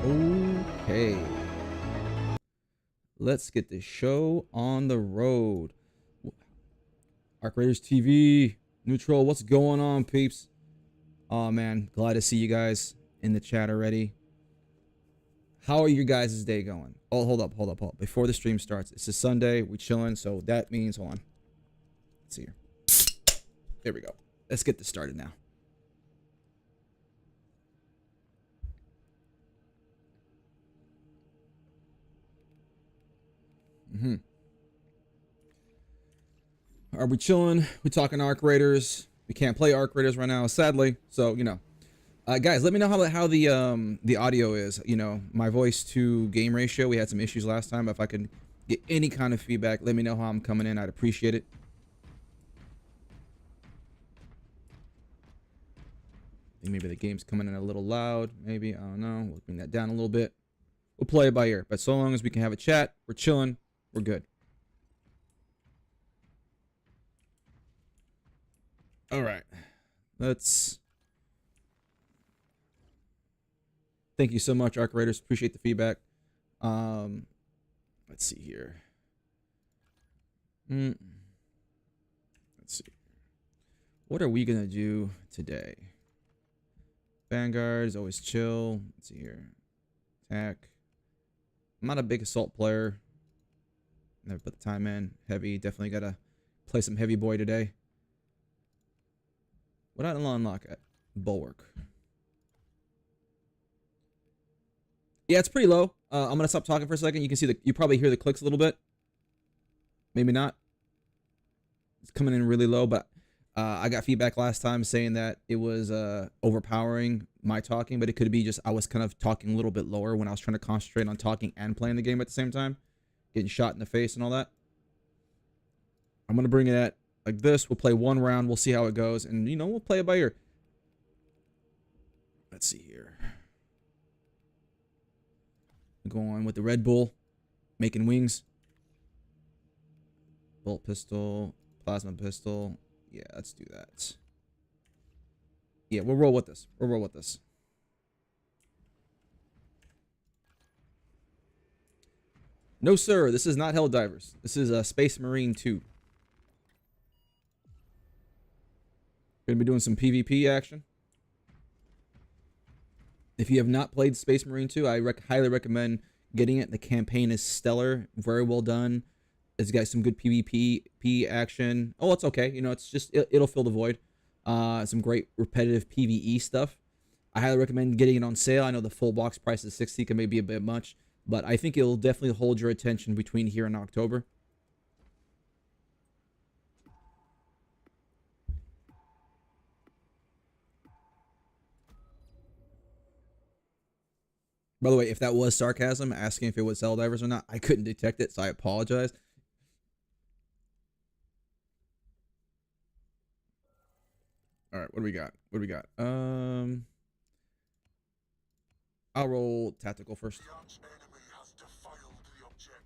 Okay. Let's get the show on the road. Arc Raiders TV, Neutral, what's going on, peeps? Oh man, glad to see you guys in the chat already. How are your guys' day going? Oh, hold up. Before the stream starts, it's a Sunday, we chilling, so that means, hold on. Let's see here. There we go. Let's get this started now. Are we chilling? We talking Arc Raiders. We can't play Arc Raiders right now, sadly. So, you know. Guys, let me know how the audio is. You know, my voice to game ratio. We had some issues last time. If I could get any kind of feedback, let me know how I'm coming in. I'd appreciate it. I think maybe the game's coming in a little loud. Maybe, I don't know. We'll bring that down a little bit. We'll play it by ear. But so long as we can have a chat, we're chilling, we're good. All right. Let's... Thank you so much, Arc Raiders. Appreciate the feedback. Let's see here. Let's see. What are we gonna do today? Vanguard is always chill. Let's see here. Attack. I'm not a big assault player. Never put the time in. Heavy. Definitely gotta play some heavy boy today. What did I unlock at? Bulwark. Yeah, it's pretty low. I'm gonna stop talking for a second. You can see you probably hear the clicks a little bit. Maybe not. It's coming in really low, but I got feedback last time saying that it was overpowering my talking, but it could be just I was kind of talking a little bit lower when I was trying to concentrate on talking and playing the game at the same time, getting shot in the face and all that. I'm gonna bring it at like this. We'll play one round. We'll see how it goes, and you know we'll play it by ear. Let's see here. Go on with the Red Bull, making wings. Bolt pistol, plasma pistol. Yeah, let's do that. Yeah, we'll roll with this. We'll roll with this. No, sir. This is not Helldivers. This is Space Marine 2. Gonna be doing some PvP action. If you have not played Space Marine 2, I highly recommend getting it. The campaign is stellar, very well done. It's got some good PvP action. Oh, it's okay. You know, it's just it'll fill the void. Some great repetitive PvE stuff. I highly recommend getting it on sale. I know the full box price is $60, can maybe a bit much, but I think it'll definitely hold your attention between here and October. By the way, if that was sarcasm, asking if it was Helldivers or not, I couldn't detect it, so I apologize. All right, what do we got? What do we got? I'll roll tactical first.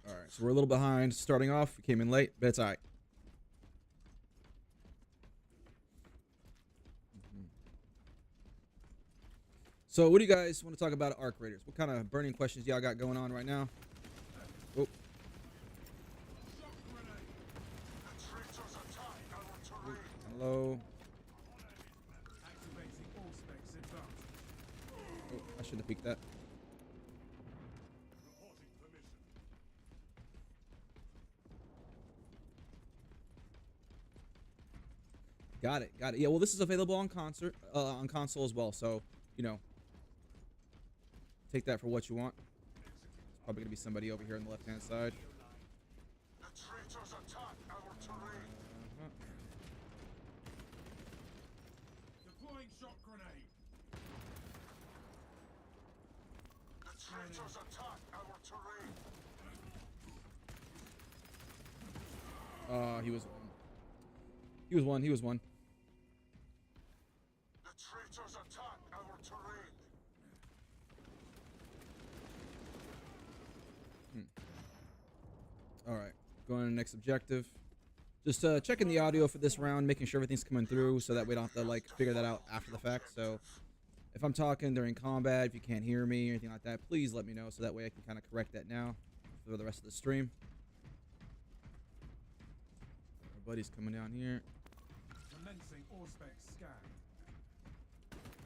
All right, so we're a little behind starting off. We came in late, but it's all right. So what do you guys want to talk about Arc Raiders? What kind of burning questions y'all got going on right now? Oh. Hello. Oh, I should have peeked that. Got it. Got it. Yeah, well, this is available on console as well. So, you know, take that for what you want. There's probably gonna be somebody over here on the left-hand side. The traitors attack our terrain. Deploying shock grenade. The traitors attack our terrain. He was one. He was one. He was one. The traitors attack our terrain. All right, going to the next objective. Just checking the audio for this round, making sure everything's coming through, so that we don't have to like figure that out after the fact. So If I'm talking during combat, if you can't hear me or anything like that, please let me know so that way I can kind of correct that now for the rest of the stream. Our buddy's coming down here. Commencing Auspex scan.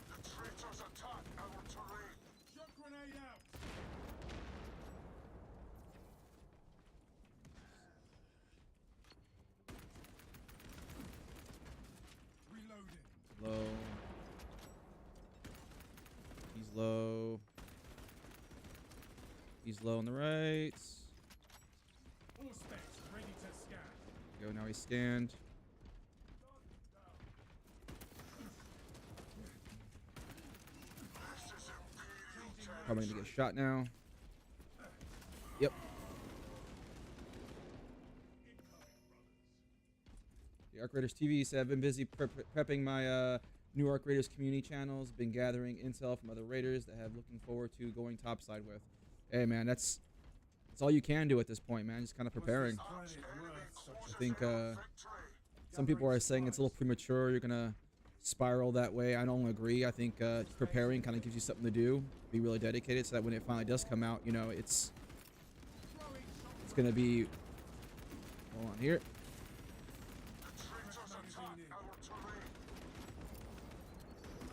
The traitors attack our terrain. Shock grenade out. Reloading. Low. He's low. He's low on the right. Auspex ready to scan. Go, now he's scanned. This is Imperial territory. Probably gonna get shot now. Yep. The Arc Raiders TV said I've been busy prepping my new Arc Raiders community channels. Been gathering intel from other raiders that have looking forward to going topside with. Hey man, that's all you can do at this point, man. Just kind of preparing. I think some people are saying it's a little premature. You're gonna spiral that way. I don't agree. I think preparing kind of gives you something to do. Be really dedicated so that when it finally does come out, you know, it's gonna be. Hold on here.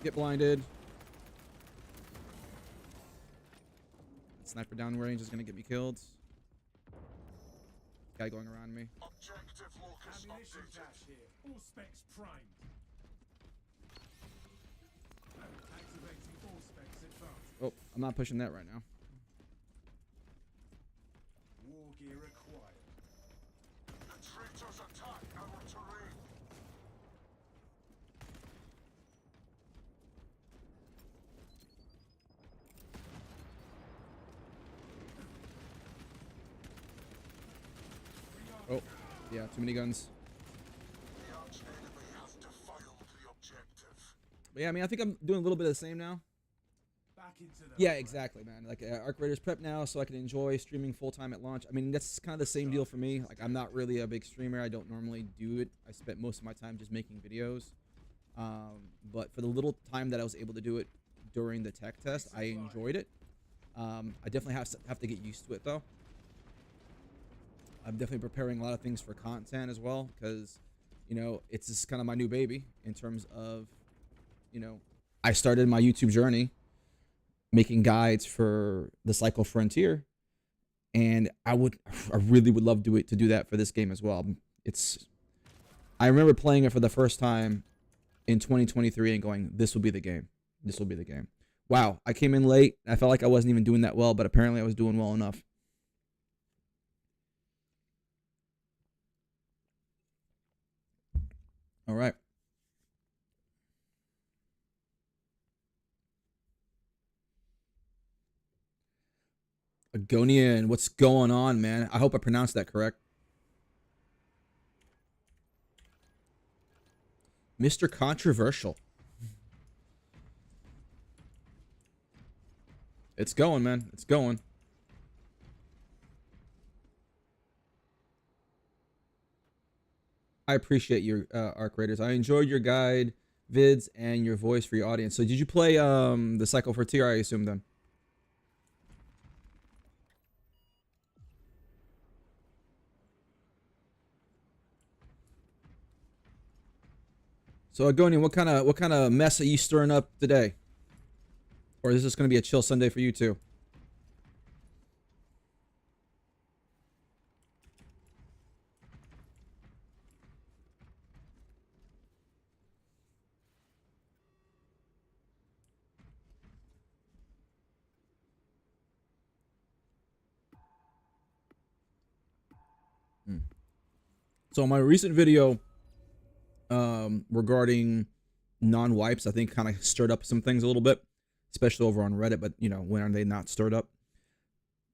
Get blinded. Sniper downrange is gonna get me killed. Guy going around me. Objective locus Ammunition updated. dash here. Auspex primed. Activating Auspex advanced. Oh, I'm not pushing that right now. War gear acquired. The traitors attack our terrain. Oh, yeah, too many guns. The arch enemy has defiled the objective. But yeah, I mean, I think I'm doing a little bit of the same now. Back into the Yeah, exactly, man. Like Arc Raiders prep now, so I can enjoy streaming full time at launch. I mean, that's kind of the same deal for me. Like, I'm not really a big streamer. I don't normally do it. I spent most of my time just making videos. But for the little time that I was able to do it during the tech test, I enjoyed it. I definitely have to get used to it though. I'm definitely preparing a lot of things for content as well because, you know, it's just kind of my new baby in terms of, you know, I started my YouTube journey making guides for the Cycle Frontier, and I really would love to do that for this game as well. I remember playing it for the first time in 2023 and going, this will be the game. This will be the game. Wow, I came in late. I felt like I wasn't even doing that well, but apparently I was doing well enough. All right. Agonian, what's going on, man? I hope I pronounced that correct. Mr. Controversial. It's going, man. It's going. I appreciate your Arc Raiders. I enjoyed your guide vids and your voice for your audience. So did you play the Cycle Frontier, I assume then? So Agonian, what kind of mess are you stirring up today? Or is this going to be a chill Sunday for you too? So my recent video regarding non-wipes, I think kind of stirred up some things a little bit, especially over on Reddit, but you know, when are they not stirred up?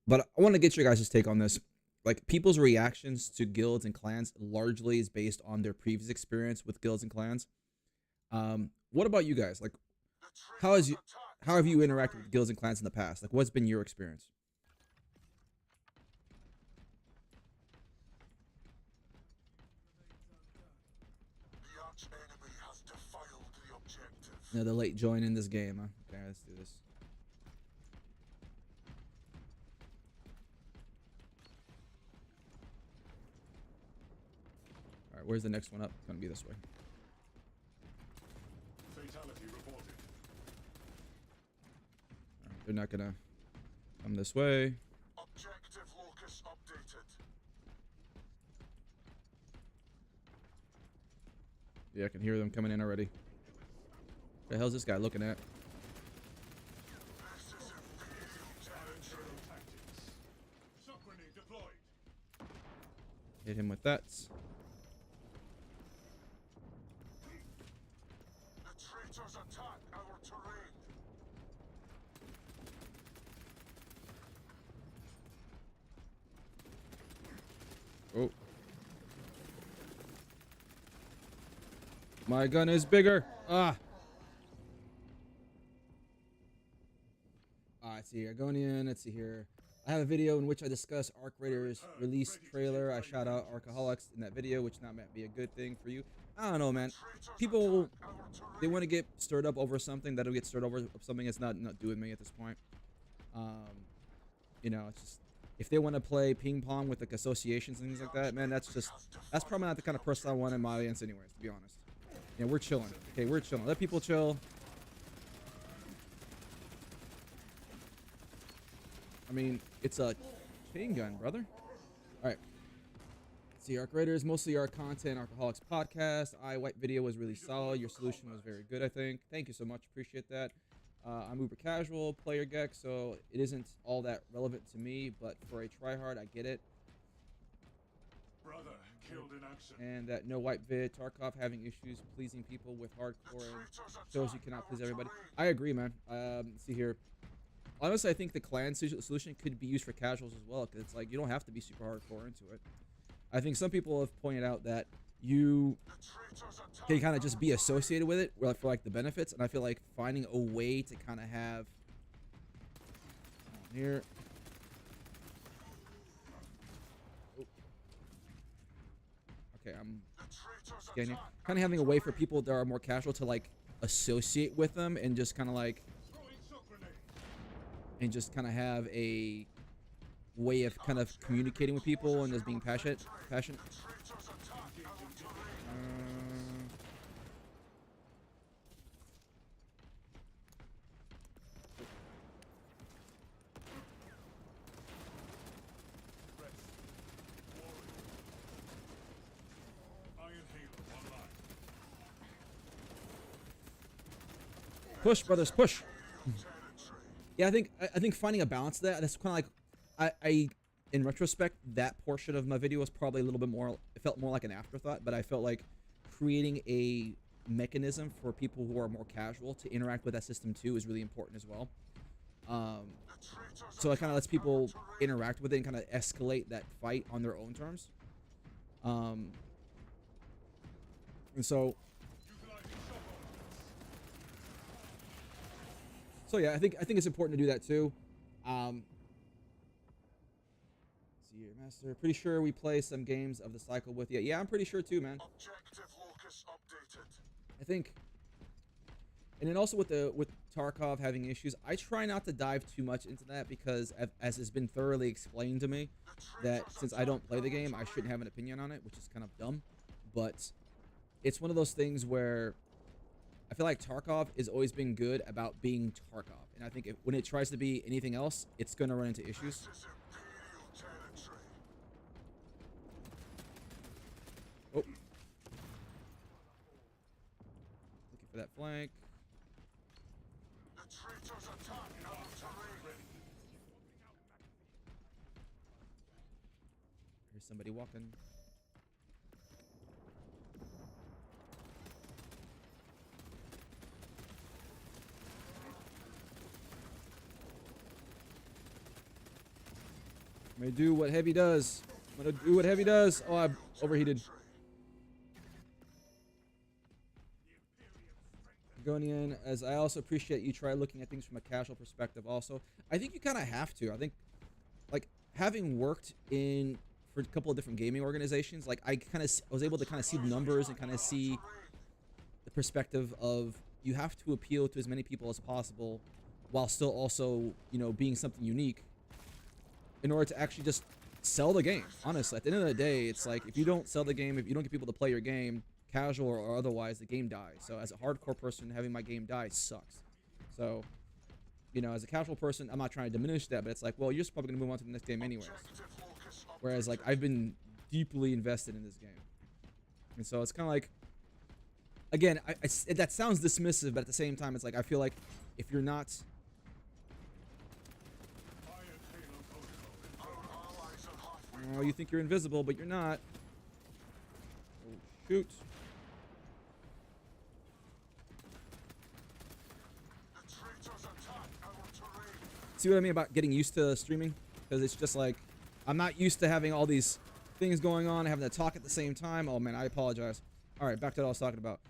But I want to get your guys' take on this. Like, people's reactions to guilds and clans largely is based on their previous experience with guilds and clans. What about you guys? Like, how have you interacted with guilds and clans in the past? Like, what's been your experience? The arch enemy has defiled the objective. Another late join in this game, huh? Okay, let's do this. Alright, where's the next one up? It's gonna be this way. Fatality reported. Alright, they're not gonna come this way. Objective locus updated. Yeah, I can hear them coming in already. The hell's this guy looking at? This is Imperial territory. Tactics. Shock grenade deployed. Hit him with that. The traitors attack our terrain. Oh. My gun is bigger. Ah. Let's see here. Going in. Let's see here. I have a video in which I discuss Arc Raiders release trailer. I shout out Arcaholics in that video, which not might be a good thing for you. I don't know, man. People, they want to get stirred up over something. That'll get stirred over something that's not doing me at this point. You know, it's just if they want to play ping pong with like associations and things like that, man, that's probably not the kind of person I want in my audience, anyways. To be honest. Yeah, we're chilling. Okay, we're chilling. Let people chill. I mean, it's a chain gun, brother. All right. Let's see, Arc Raiders, mostly our content, Arcaholics podcast. White video was really solid. Your solution was very good, I think. Thank you so much. Appreciate that. I'm uber casual player Gex, so it isn't all that relevant to me, but for a tryhard, I get it. Brother killed in action. And that no white vid, Tarkov having issues pleasing people with hardcore and shows you cannot please everybody. I agree, man. See here. Honestly, I think the clan solution could be used for casuals as well, because it's like you don't have to be super hardcore into it. I think some people have pointed out that you can kind of just be associated with it for like the benefits, and I feel like finding a way to kind of have here. Oh. Okay, I'm scanning. Kind of having a way for people that are more casual to like associate with them and just kind of like have a way of kind of communicating with people and just being passionate. Push, brothers, push. Yeah, I think finding a balance to that's kind of like I in retrospect, that portion of my video was probably a little bit more, it felt more like an afterthought, but I felt like creating a mechanism for people who are more casual to interact with that system too is really important as well. So it kind of lets people interact with it and kind of escalate that fight on their own terms. And so yeah, I think it's important to do that too. See here, Master. Pretty sure we play some games of the cycle with you. Yeah, I'm pretty sure too, man. Objective locus updated. I think, and then also with Tarkov having issues, I try not to dive too much into that because, as has been thoroughly explained to me, that since I don't play the game, I shouldn't have an opinion on it, which is kind of dumb. But it's one of those things where I feel like Tarkov has always been good about being Tarkov, and I think when it tries to be anything else, it's going to run into issues. This is Imperial territory. Oh, looking for that flank. The traitors attack our terrain. Here's somebody walking. I'm gonna do what Heavy does. Oh, I overheated. Going in, as I also appreciate you try looking at things from a casual perspective also. I think you kind of have to. I think, like, having worked for a couple of different gaming organizations, like, I was able to kind of see the numbers and kind of see the perspective of you have to appeal to as many people as possible, while still also, you know, being something unique, in order to actually just sell the game. Honestly, at the end of the day, it's like if you don't sell the game, if you don't get people to play your game, casual or otherwise, the game dies. So as a hardcore person, having my game die sucks. So, you know, as a casual person, I'm not trying to diminish that, but it's like, well, you're just probably gonna move on to the next game anyways. Whereas like I've been deeply invested in this game, and so it's kind of like, again, that sounds dismissive, but at the same time, it's like I feel like if you're not, oh, you think you're invisible, but you're not. Oh, shoot. See what I mean about getting used to streaming? Because it's just like, I'm not used to having all these things going on, having to talk at the same time. Oh man, I apologize. All right, back to what I was talking about.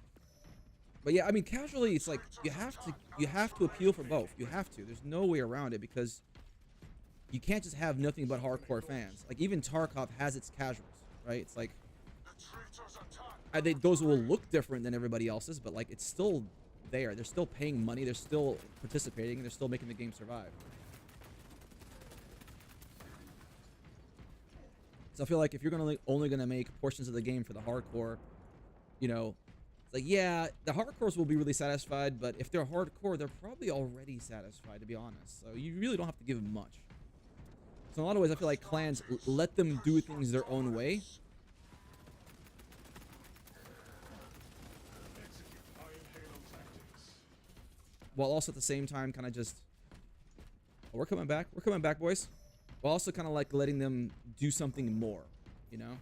But yeah, I mean, casually, it's like you have to appeal for both. You have to. There's no way around it, because you can't just have nothing but hardcore fans. Like even Tarkov has its casuals, right? It's like those will look different than everybody else's, but like it's still there. They're still paying money. They're still participating. And they're still making the game survive. So I feel like if you're only gonna make portions of the game for the hardcore, you know, it's like, yeah, the hardcores will be really satisfied, but if they're hardcore, they're probably already satisfied, to be honest. So you really don't have to give them much. So in a lot of ways, I feel like clans, let them do things their own way. While also at the same time kind of just, oh, we're coming back. We're coming back, boys. While also kind of like letting them do something more, you know?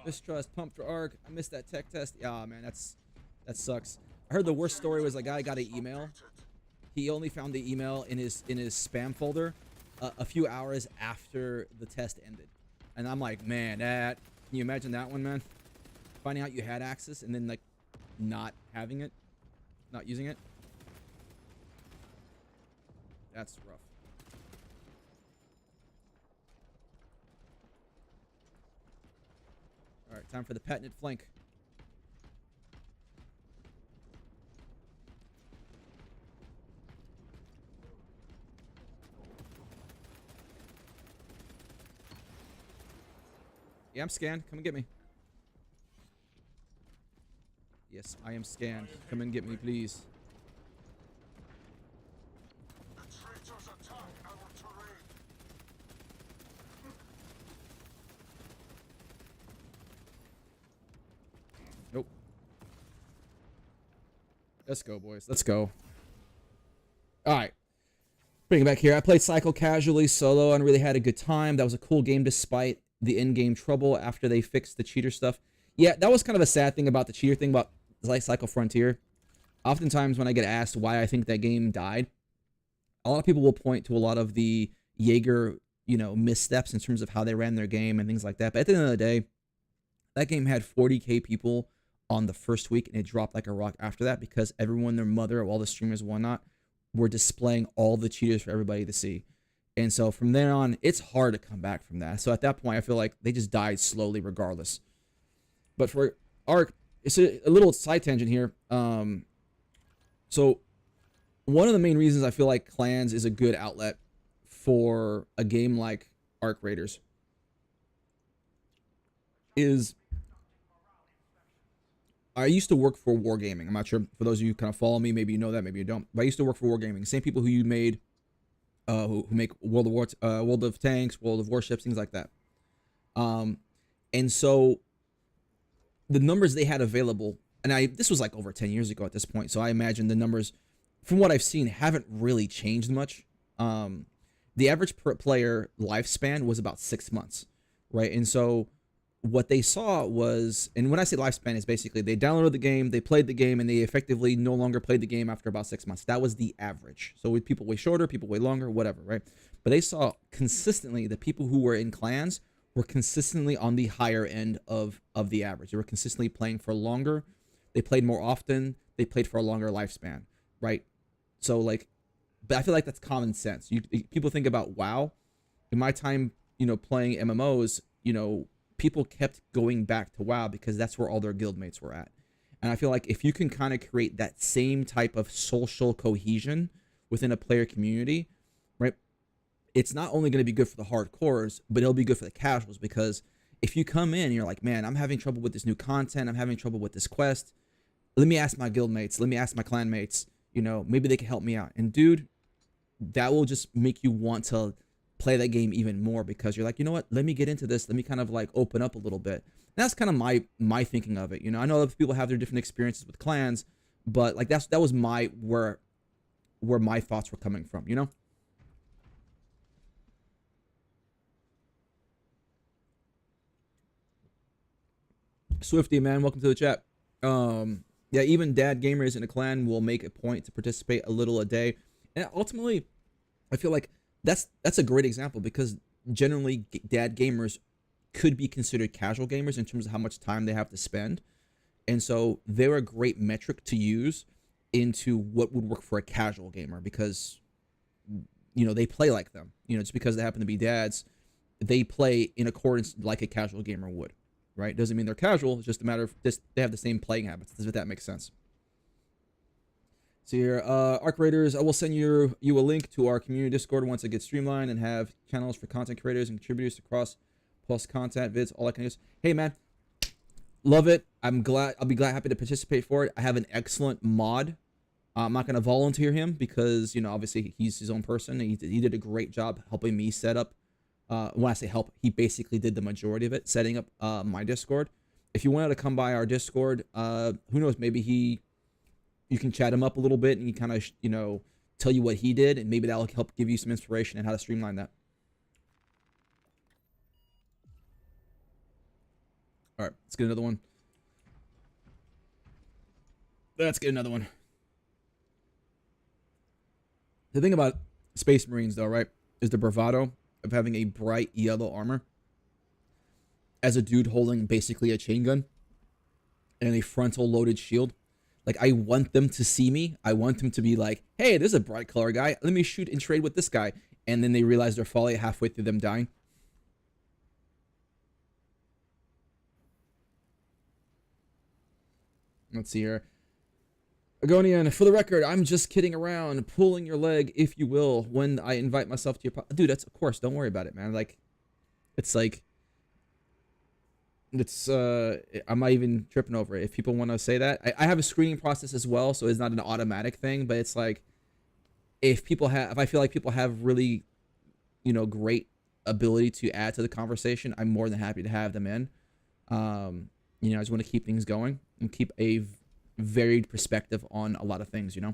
Mistrust, pumped for Arc. I missed that tech test. Yeah, man, that sucks. I heard the worst story was a guy got an email. He only found the email in his spam folder a few hours after the test ended. And I'm like, man, can you imagine that one, man? Finding out you had access and then like not having it, not using it. That's rough. All right, time for the patented flank. Yeah, I'm scanned. Come and get me. Yes, I am scanned. Come and get me, please. Nope. Let's go, boys. Let's go. All right. Bring it back here. I played Cycle casually, solo, and really had a good time. That was a cool game despite the in-game trouble after they fixed the cheater stuff. Yeah, that was kind of a sad thing about the cheater thing about Cycle Frontier. Oftentimes when I get asked why I think that game died, a lot of people will point to a lot of the Jaeger, you know, missteps in terms of how they ran their game and things like that. But at the end of the day, that game had 40K people on the first week, and it dropped like a rock after that because everyone, their mother, all the streamers and whatnot, were displaying all the cheaters for everybody to see. And so from there on, it's hard to come back from that. So at that point, I feel like they just died slowly regardless. But for Arc, it's a little side tangent here. So one of the main reasons I feel like clans is a good outlet for a game like Arc Raiders is I used to work for Wargaming. I'm not sure, for those of you who kind of follow me, maybe you know that, maybe you don't. But I used to work for Wargaming. Same people who you made, who make World of Tanks, World of Warships, things like that. And so the numbers they had available, and this was like over 10 years ago at this point, so I imagine the numbers, from what I've seen, haven't really changed much. The average per player lifespan was about 6 months, right? And so what they saw was, and when I say lifespan, is basically they downloaded the game, they played the game, and they effectively no longer played the game after about 6 months. That was the average. So with people way shorter, people way longer, whatever, right? But they saw consistently the people who were in clans were consistently on the higher end of the average. They were consistently playing for longer. They played more often. They played for a longer lifespan, right? So like, but I feel like that's common sense. People think about WoW. In my time, playing MMOs, people kept going back to WoW because that's where all their guildmates were at. And I feel like if you can kind of create that same type of social cohesion within a player community, right? It's not only going to be good for the hardcores, but it'll be good for the casuals, because if you come in and you're like, man, I'm having trouble with this new content, I'm having trouble with this quest, let me ask my guild mates, let me ask my clan mates, you know, maybe they can help me out. And dude, that will just make you want to play that game even more, because you're like, you know what, let me get into this, let me kind of like open up a little bit. And that's kind of my thinking of it. You know, I know other people have their different experiences with clans, but like that was where my thoughts were coming from, you know. Swifty, man, welcome to the chat. Yeah, even dad gamers in a clan will make a point to participate a little a day, and ultimately, I feel like that's a great example, because generally dad gamers could be considered casual gamers in terms of how much time they have to spend, and so they're a great metric to use into what would work for a casual gamer, because you know they play like them. You know, just because they happen to be dads, they play in accordance like a casual gamer would. Right? Doesn't mean they're casual. It's just a matter of just they have the same playing habits. If that makes sense. So here, Arc Raiders, I will send you a link to our community Discord once it gets streamlined, and have channels for content creators and contributors to cross post content, vids, all that kind of stuff. Hey man, love it. I'm glad. I'll be happy to participate for it. I have an excellent mod. I'm not gonna volunteer him because, you know, obviously he's his own person. He did a great job helping me set up. When I say help, he basically did the majority of it, setting up my Discord. If you wanted to come by our Discord, who knows, maybe you can chat him up a little bit, and he kind of, you know, tell you what he did, and maybe that'll help give you some inspiration on how to streamline that. All right, let's get another one. Let's get another one. The thing about Space Marines, though, right, is the bravado of having a bright yellow armor as a dude holding basically a chain gun and a frontal loaded shield. Like, I want them to see me. I want them to be like, hey, there's a bright color guy. Let me shoot and trade with this guy. And then they realize they're folly halfway through them dying. Let's see here. Agonian, for the record, I'm just kidding around, pulling your leg, if you will, when I invite myself to your dude, that's, of course, don't worry about it, man. Like, it's I'm not even tripping over it. If people want to say that, I have a screening process as well, so it's not an automatic thing, but it's like, if I feel like people have really, you know, great ability to add to the conversation, I'm more than happy to have them in. You know, I just want to keep things going and keep a varied perspective on a lot of things, you know.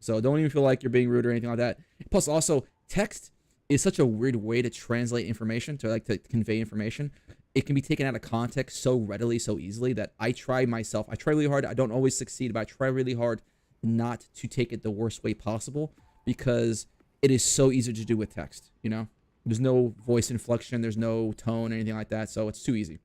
So don't even feel like you're being rude or anything like that. Plus, also, text is such a weird way to translate information, to convey information. It can be taken out of context so readily, so easily, that I try really hard. I don't always succeed, but I try really hard not to take it the worst way possible, because it is so easy to do with text, you know. There's no voice inflection, there's no tone, anything like that, so it's too easy.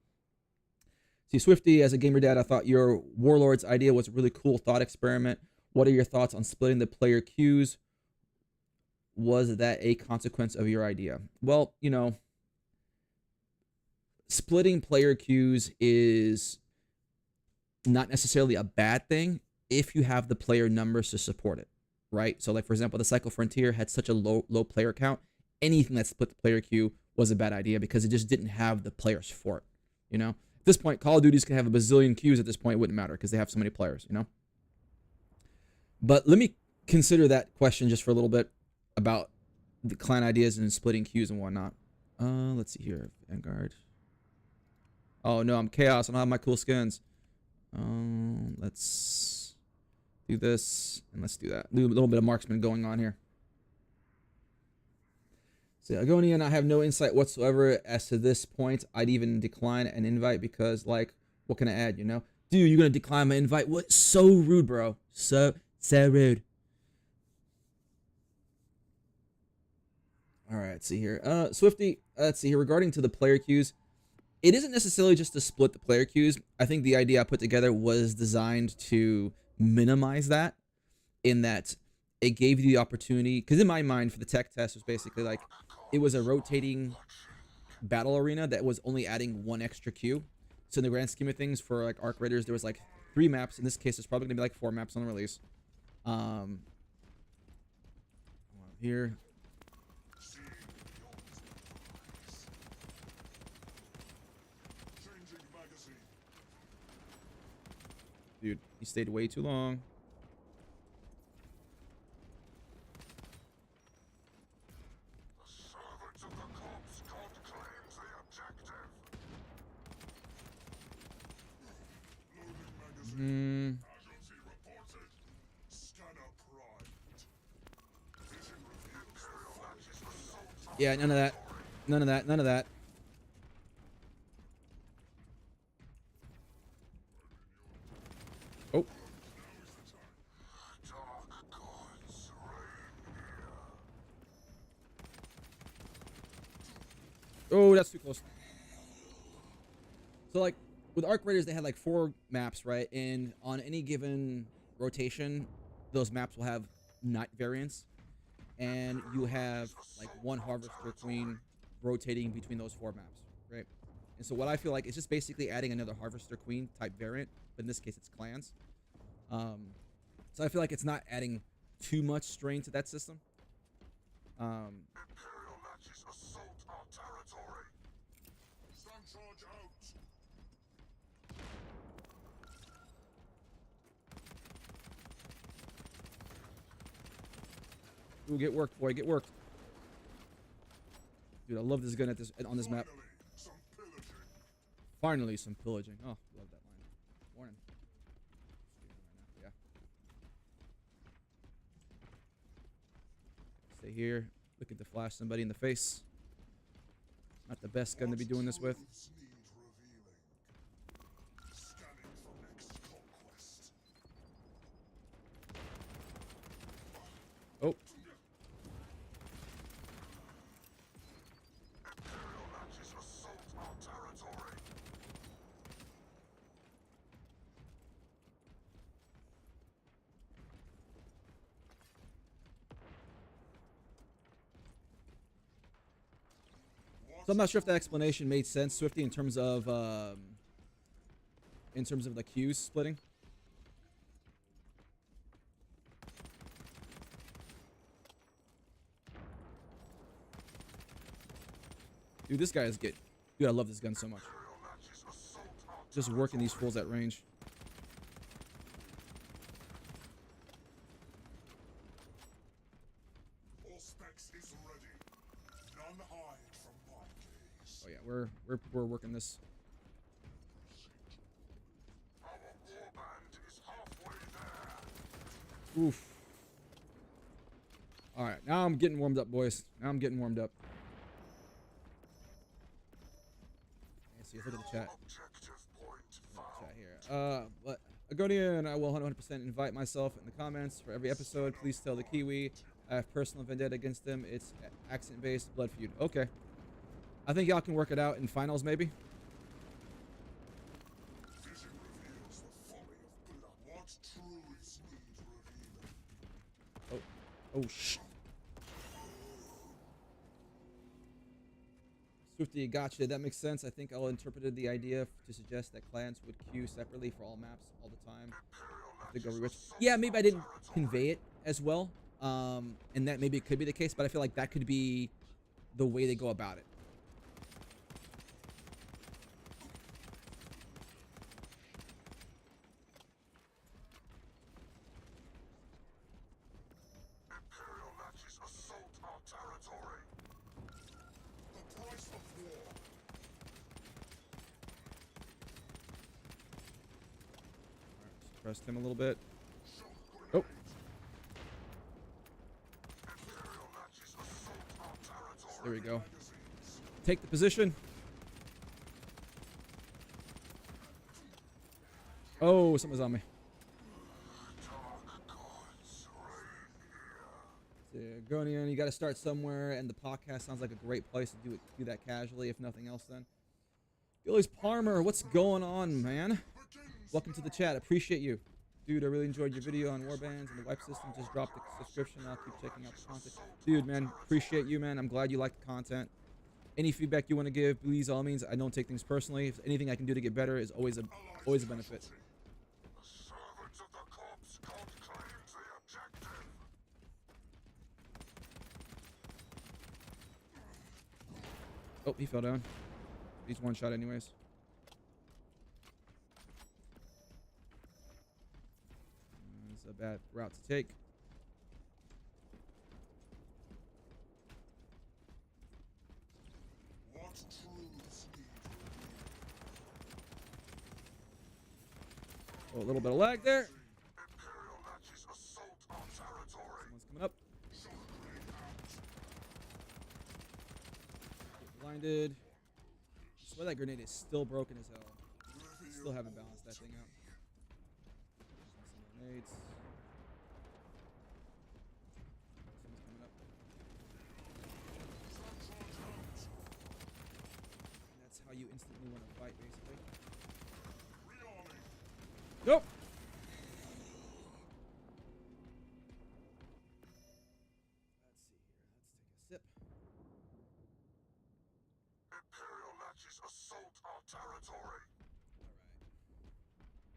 See, Swifty, as a gamer dad, I thought your Warlords idea was a really cool thought experiment. What are your thoughts on splitting the player queues? Was that a consequence of your idea? Well, you know, splitting player queues is not necessarily a bad thing if you have the player numbers to support it, right? So, like, for example, the Cycle Frontier had such a low player count. Anything that split the player queue was a bad idea because it just didn't have the players for it, you know? At this point, Call of Duty's can have a bazillion queues at this point. It wouldn't matter because they have so many players, you know? But let me consider that question just for a little bit about the clan ideas and splitting queues and whatnot. Let's see here. Vanguard. Oh, no, I'm Chaos. I don't have my cool skins. Let's do this, and let's do that. Do a little bit of marksman going on here. So, Agonian, I have no insight whatsoever as to this point. I'd even decline an invite because, like, what can I add, you know? Dude, you're going to decline my invite? What? So rude, bro. So rude. All right, let's see here. Swifty, let's see here. Regarding to the player queues, it isn't necessarily just to split the player queues. I think the idea I put together was designed to minimize that, in that it gave you the opportunity, because in my mind, for the tech test, was basically like, it was a rotating battle arena that was only adding one extra queue. So in the grand scheme of things, for like Arc Raiders, there was like 3 maps. In this case, there's probably gonna be like 4 maps on the release. Here. Changing magazine. Dude, he stayed way too long. The servants of the corpse god claims the objective. Loading magazine. Hmm. Casualty reported. Scanner primed. Vision reveals the folly. Yeah, none of that. None of that. None of that. Oh. Dark gods reign here. Oh, that's too close. So, like, with Arc Raiders, they had like 4 maps, right? And on any given rotation, those maps will have night variants. And you have like 1 Harvester Queen rotating between those 4 maps, right? And so what I feel like is just basically adding another Harvester Queen type variant, but in this case it's clans. So I feel like it's not adding too much strain to that system. Imperial matches assault our territory. Stand charge out. Ooh, get worked, boy, get worked. Dude, I love this gun on this map. Finally, some pillaging. Finally, some pillaging. Oh, love that line. Morning. Yeah. Stay here. Looking to flash somebody in the face. Not the best gun to be doing this with. Truths need revealing. Scanning for next conquest. Oh, Imperial matches assault our territory. so I'm not sure if that explanation made sense, Swifty, in terms of the queues splitting. Dude, this guy is good. Dude, I love this gun so much. Imperial matches assault our Just working these fools at range. All specs is ready. None hide from my gaze. Oh yeah, we're working this. Our warband is halfway there. Oof. All right, now I'm getting warmed up, boys. Now I'm getting warmed up. Let's see. Let's look at the chat. Objective point found. Chat here. But Agonian, I will 100% invite myself in the comments for every episode. Please tell the Kiwi I have personal vendetta against them. It's accent-based blood feud. Okay. I think y'all can work it out in finals, maybe. Vision reveals the folly of blood. What truths need revealing? Oh, shh. Swifty, gotcha. That makes sense. I think I'll interpreted the idea to suggest that clans would queue separately for all maps all the time. To go rewatch. Yeah, maybe I didn't convey it as well. And that maybe it could be the case, but I feel like that could be the way they go about it. Imperial matches assault our territory. The price of war. Suppressed him a little bit. Shock Oh, Imperial matches assault our territory. there we go. magazines. Take the position. Oh, something's on me. Dark gods reign here. Gonian, you got to start somewhere, and the podcast sounds like a great place to do that casually, if nothing else. Then, Gillies Palmer, what's going on, man? Welcome to the chat. Appreciate you, dude. I really enjoyed your video on warbands and the wipe system. Just dropped the subscription. I'll keep checking out the content, dude. Man, appreciate you, man. I'm glad you like the content. Any feedback you want to give, please, all means. I don't take things personally. If anything I can do to get better is always a benefit. The Oh, he fell down. He's one shot anyways. It's a bad route to take. What truths need revealed? Oh, a little bit of lag there. Imperial Natchez assault our territory. Someone's coming up. Shock raid out. Get blinded. I swear that grenade is still broken as hell. Still haven't balanced that thing out. Some grenades. Someone's coming up. And that's how you instantly want to fight, basically. Rearming. Nope. Let's see here. Let's take a sip. Imperial Natchez assault our territory. Alright.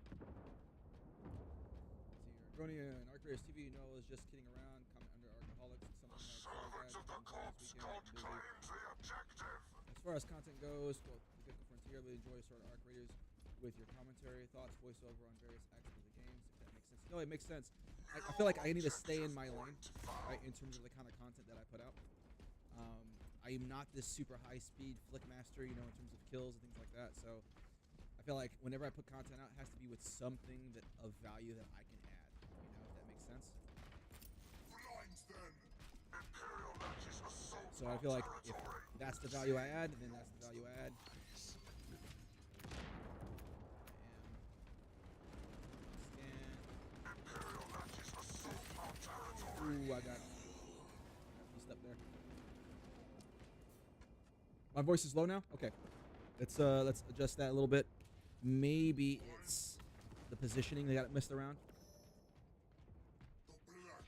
See here. Gronia and Arc Raiders TV, you know, is just kidding around. Comment under Alcoholics. Something like Servants of the cops can't claim the objective. As far as content goes, well, the Good Frontier really enjoy sort of Arc Raiders with your commentary, thoughts, voiceover on various aspects of the games, if that makes sense. No, it makes sense. I feel like I need to stay in my lane, right, in terms of the kind of content that I put out. I am not this super high-speed flick master, you know, in terms of kills and things like that. So I feel like whenever I put content out, it has to be with something that of value that I can add, you know, if that makes sense. Blind them. Imperial Natchez assault So I feel like if that's the value I add, then that's the value I add. Scan. Imperial Natchez assault our territory. Ooh, I got pieced up there. My voice is low now? Okay. Let's adjust that a little bit. Maybe it's the positioning they got it messed around. The black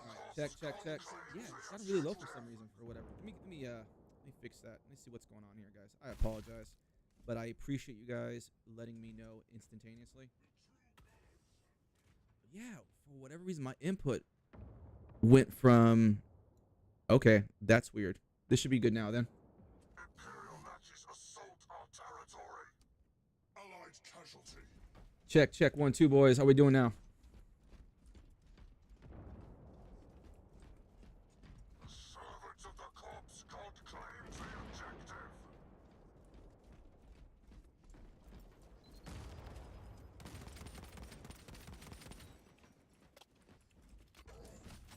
Alright, check. Yeah, it's got really low for some reason for whatever. Let me fix that. Let me see what's going on here, guys. I apologize. But I appreciate you guys letting me know instantaneously. Yeah, for whatever reason my input went from okay, that's weird. This should be good now then. Imperial Natchez assault our territory. allied casualty. Check 1 2 boys. How we doing now? Servants of the cops can't claim the objective.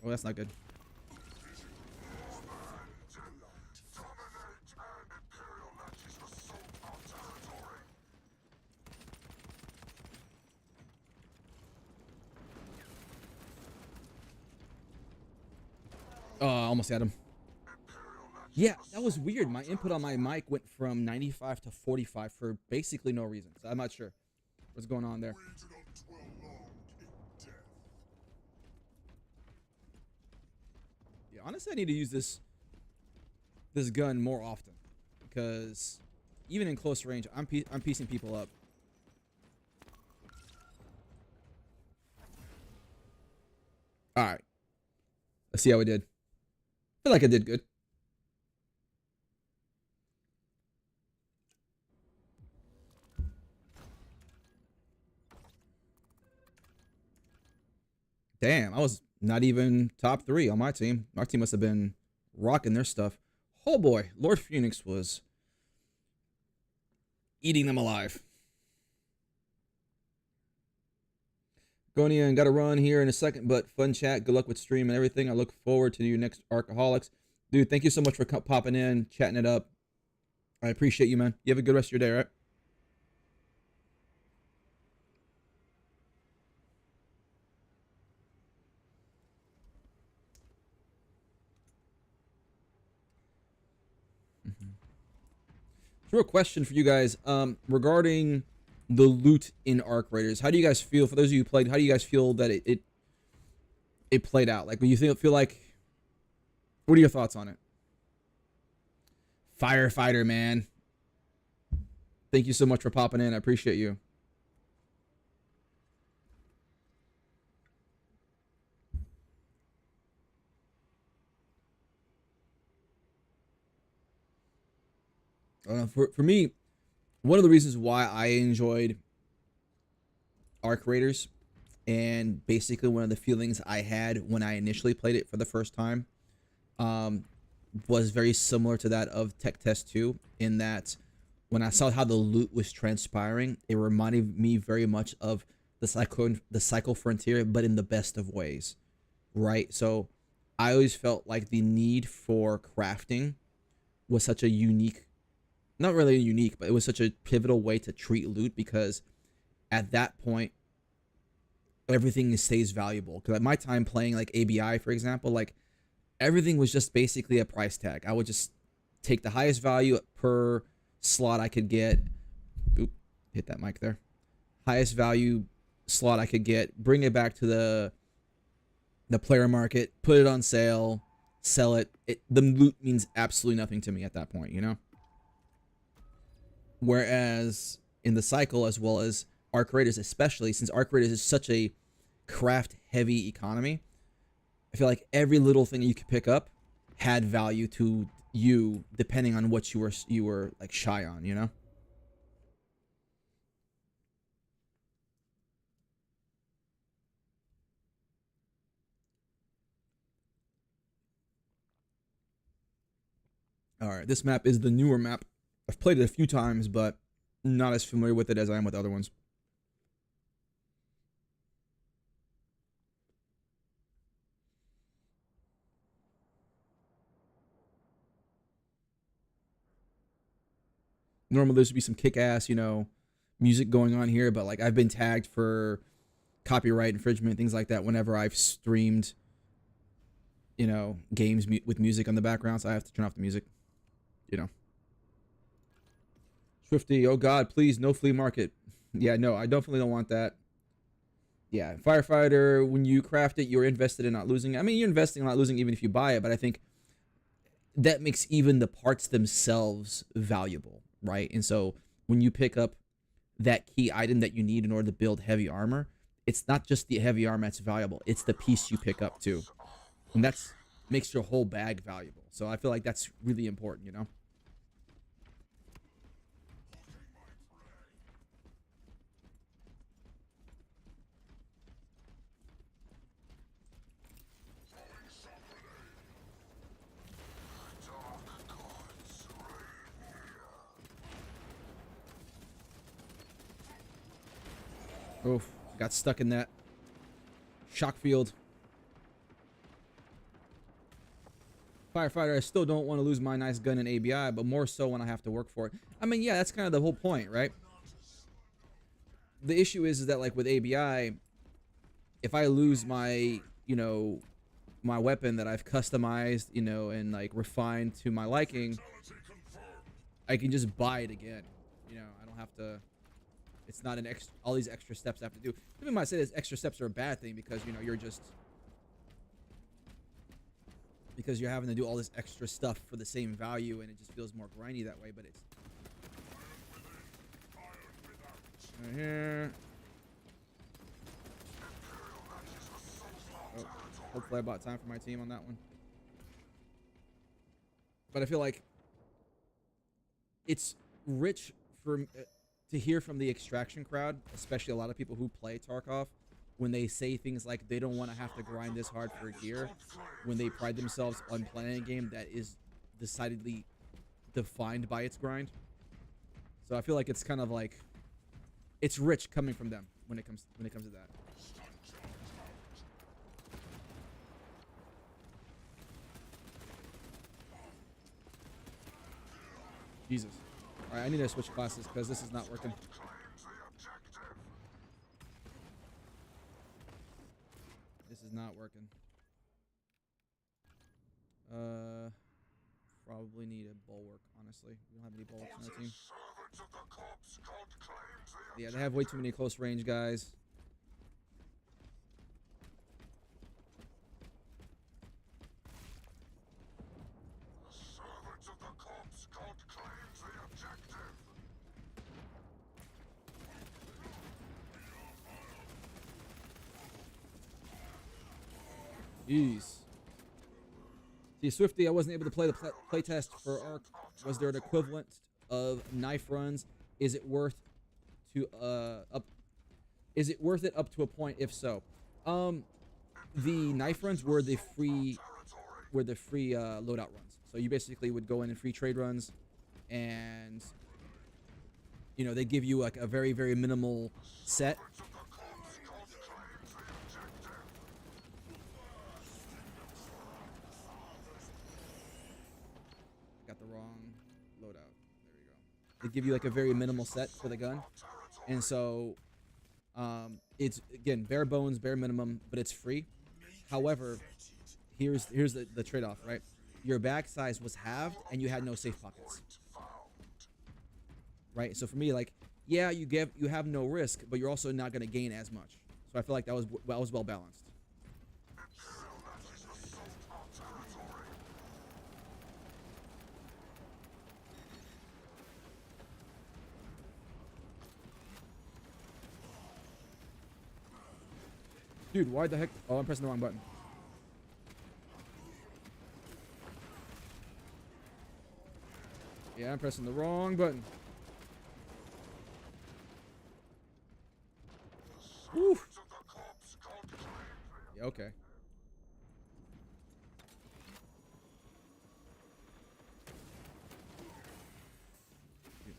Oh, that's not good. Dominate and Imperial Natchez assault our territory. Almost had him. Imperial Natchez Yeah, that was weird. My input on my mic went from 95 to 45 for basically no reason. So I'm not sure what's going on there. We do not dwell long in death. Yeah, honestly, I need to use this gun more often because even in close range, I'm piecing people up. All right, let's see how we did. I feel like I did good. Damn, I was not even top 3 on my team. My team must have been rocking their stuff. Oh boy, Lord Phoenix was eating them alive. Gonia and got to run here in a second, but fun chat. Good luck with stream and everything. I look forward to your next Arcaholics. Dude, thank you so much for popping in, chatting it up. I appreciate you, man. You have a good rest of your day, all right? Real question for you guys regarding the loot in Arc Raiders. How do you guys feel, for those of you who played, how do you guys feel that it played out? Like, when you feel like, what are your thoughts on it? Firefighter, man. Thank you so much for popping in. I appreciate you. For me, one of the reasons why I enjoyed Arc Raiders, and basically one of the feelings I had when I initially played it for the first time, um, was very similar to that of Tech Test 2, in that when I saw how the loot was transpiring, it reminded me very much of the Cycle Frontier, but in the best of ways, right? So I always felt like the need for crafting was such a unique, not really unique, but it was such a pivotal way to treat loot, because at that point everything stays valuable. Because at my time playing like ABI, for example, like everything was just basically a price tag. I would just take the highest value per slot I could get. Oop, hit that mic there. Highest value slot I could get, bring it back to the player market, put it on sale, sell it. The loot means absolutely nothing to me at that point, you know? Whereas in the cycle, as well as Arc Raiders, especially since Arc Raiders is such a craft heavy economy, I feel like every little thing you could pick up had value to you, depending on what you were like shy on, you know? All right, this map is the newer map. I've played it a few times, but not as familiar with it as I am with other ones. Normally, there should be some kick-ass, you know, music going on here, but like I've been tagged for copyright infringement, things like that, whenever I've streamed, you know, games with music on the background, so I have to turn off the music, you know. Swifty, oh God, please, no flea market. Yeah, no, I definitely don't want that. Yeah, firefighter, when you craft it, you're invested in not losing. I mean, you're investing in not losing even if you buy it, but I think that makes even the parts themselves valuable, right? And so when you pick up that key item that you need in order to build heavy armor, it's not just the heavy armor that's valuable, it's the piece you pick up too. And that's makes your whole bag valuable. So I feel like that's really important, you know? Oof, got stuck in that shock field. Firefighter, I still don't want to lose my nice gun in ABI, but more so when I have to work for it. I mean, yeah, that's kind of the whole point, right? The issue is that, like, with ABI, if I lose my, you know, my weapon that I've customized, you know, and, like, refined to my liking, I can just buy it again. You know, I don't have to... It's not an extra... All these extra steps I have to do. People might say that extra steps are a bad thing because, you know, you're just... Because you're having to do all this extra stuff for the same value, and it just feels more grindy that way, but it's... Right here. Oh, hopefully I bought time for my team on that one. But I feel like it's rich for to hear from the extraction crowd, especially a lot of people who play Tarkov, when they say things like they don't want to have to grind this hard for gear, when they pride themselves on playing a game that is decidedly defined by its grind. So I feel like it's kind of like it's rich coming from them when it comes to that. Jesus. All right, I need to switch classes because this is not working. This is not working. Probably need a bulwark, honestly. We don't have any bulwarks on our team. Yeah, they have way too many close range guys. Jeez. See, Swifty, I wasn't able to play the playtest for Arc. Was there an equivalent of knife runs? Is it worth to is it worth it up to a point? If so, the knife runs were the free loadout runs. So you basically would go in and free trade runs, and you know, they give you like a very, very minimal set. Got the wrong loadout. There we go. They give you like a very minimal set for the gun, and so it's again bare bones, bare minimum, but it's free. However, here's the trade-off, right? Your bag size was halved, and you had no safe pockets. Right, so for me, like, yeah, you have no risk, but you're also not gonna gain as much. So I feel like that was well balanced. Dude, why the heck? Oh, I'm pressing the wrong button. Yeah, I'm pressing the wrong button. Woo. Yeah, okay.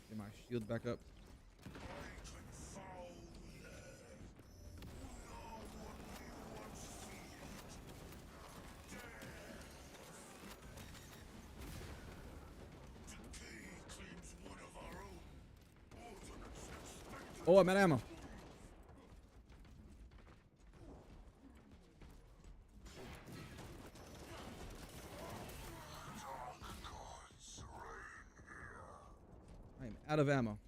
Get my shield back up. Oh, I'm out of ammo. I am out of ammo.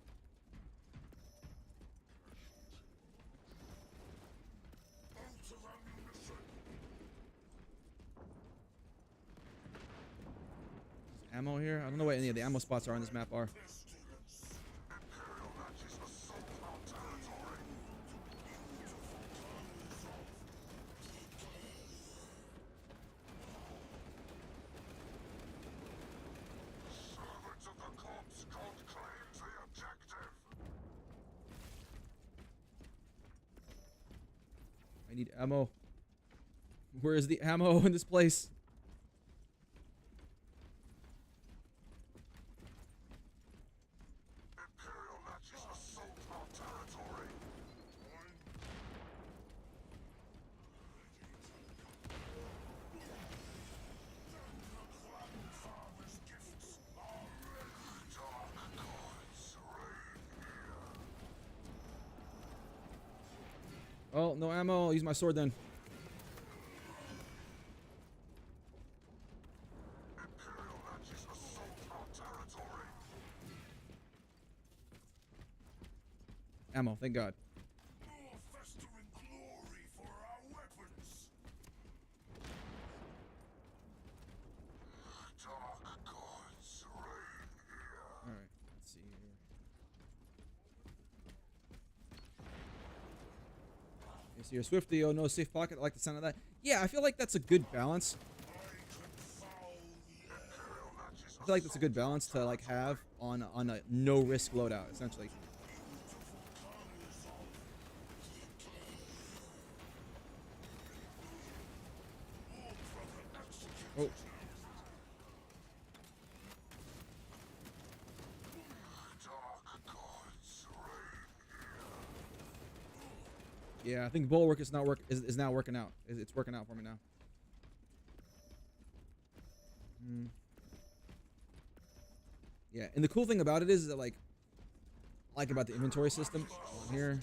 There's ammo here? I don't know what any of the ammo spots are on this map are. I need ammo. Where is the ammo in this place? Oh, no ammo. I'll use my sword then. Ammo, thank God. Alright, let's see here. Okay, so you're Swifty, oh no safe pocket. I like the sound of that. Yeah, I feel like that's a good balance. I feel like that's a good balance to like have on a no risk loadout, essentially. Oh. Yeah, I think bulwark is now working out. It's working out for me now. Yeah, and the cool thing about it is that like about the inventory system on here.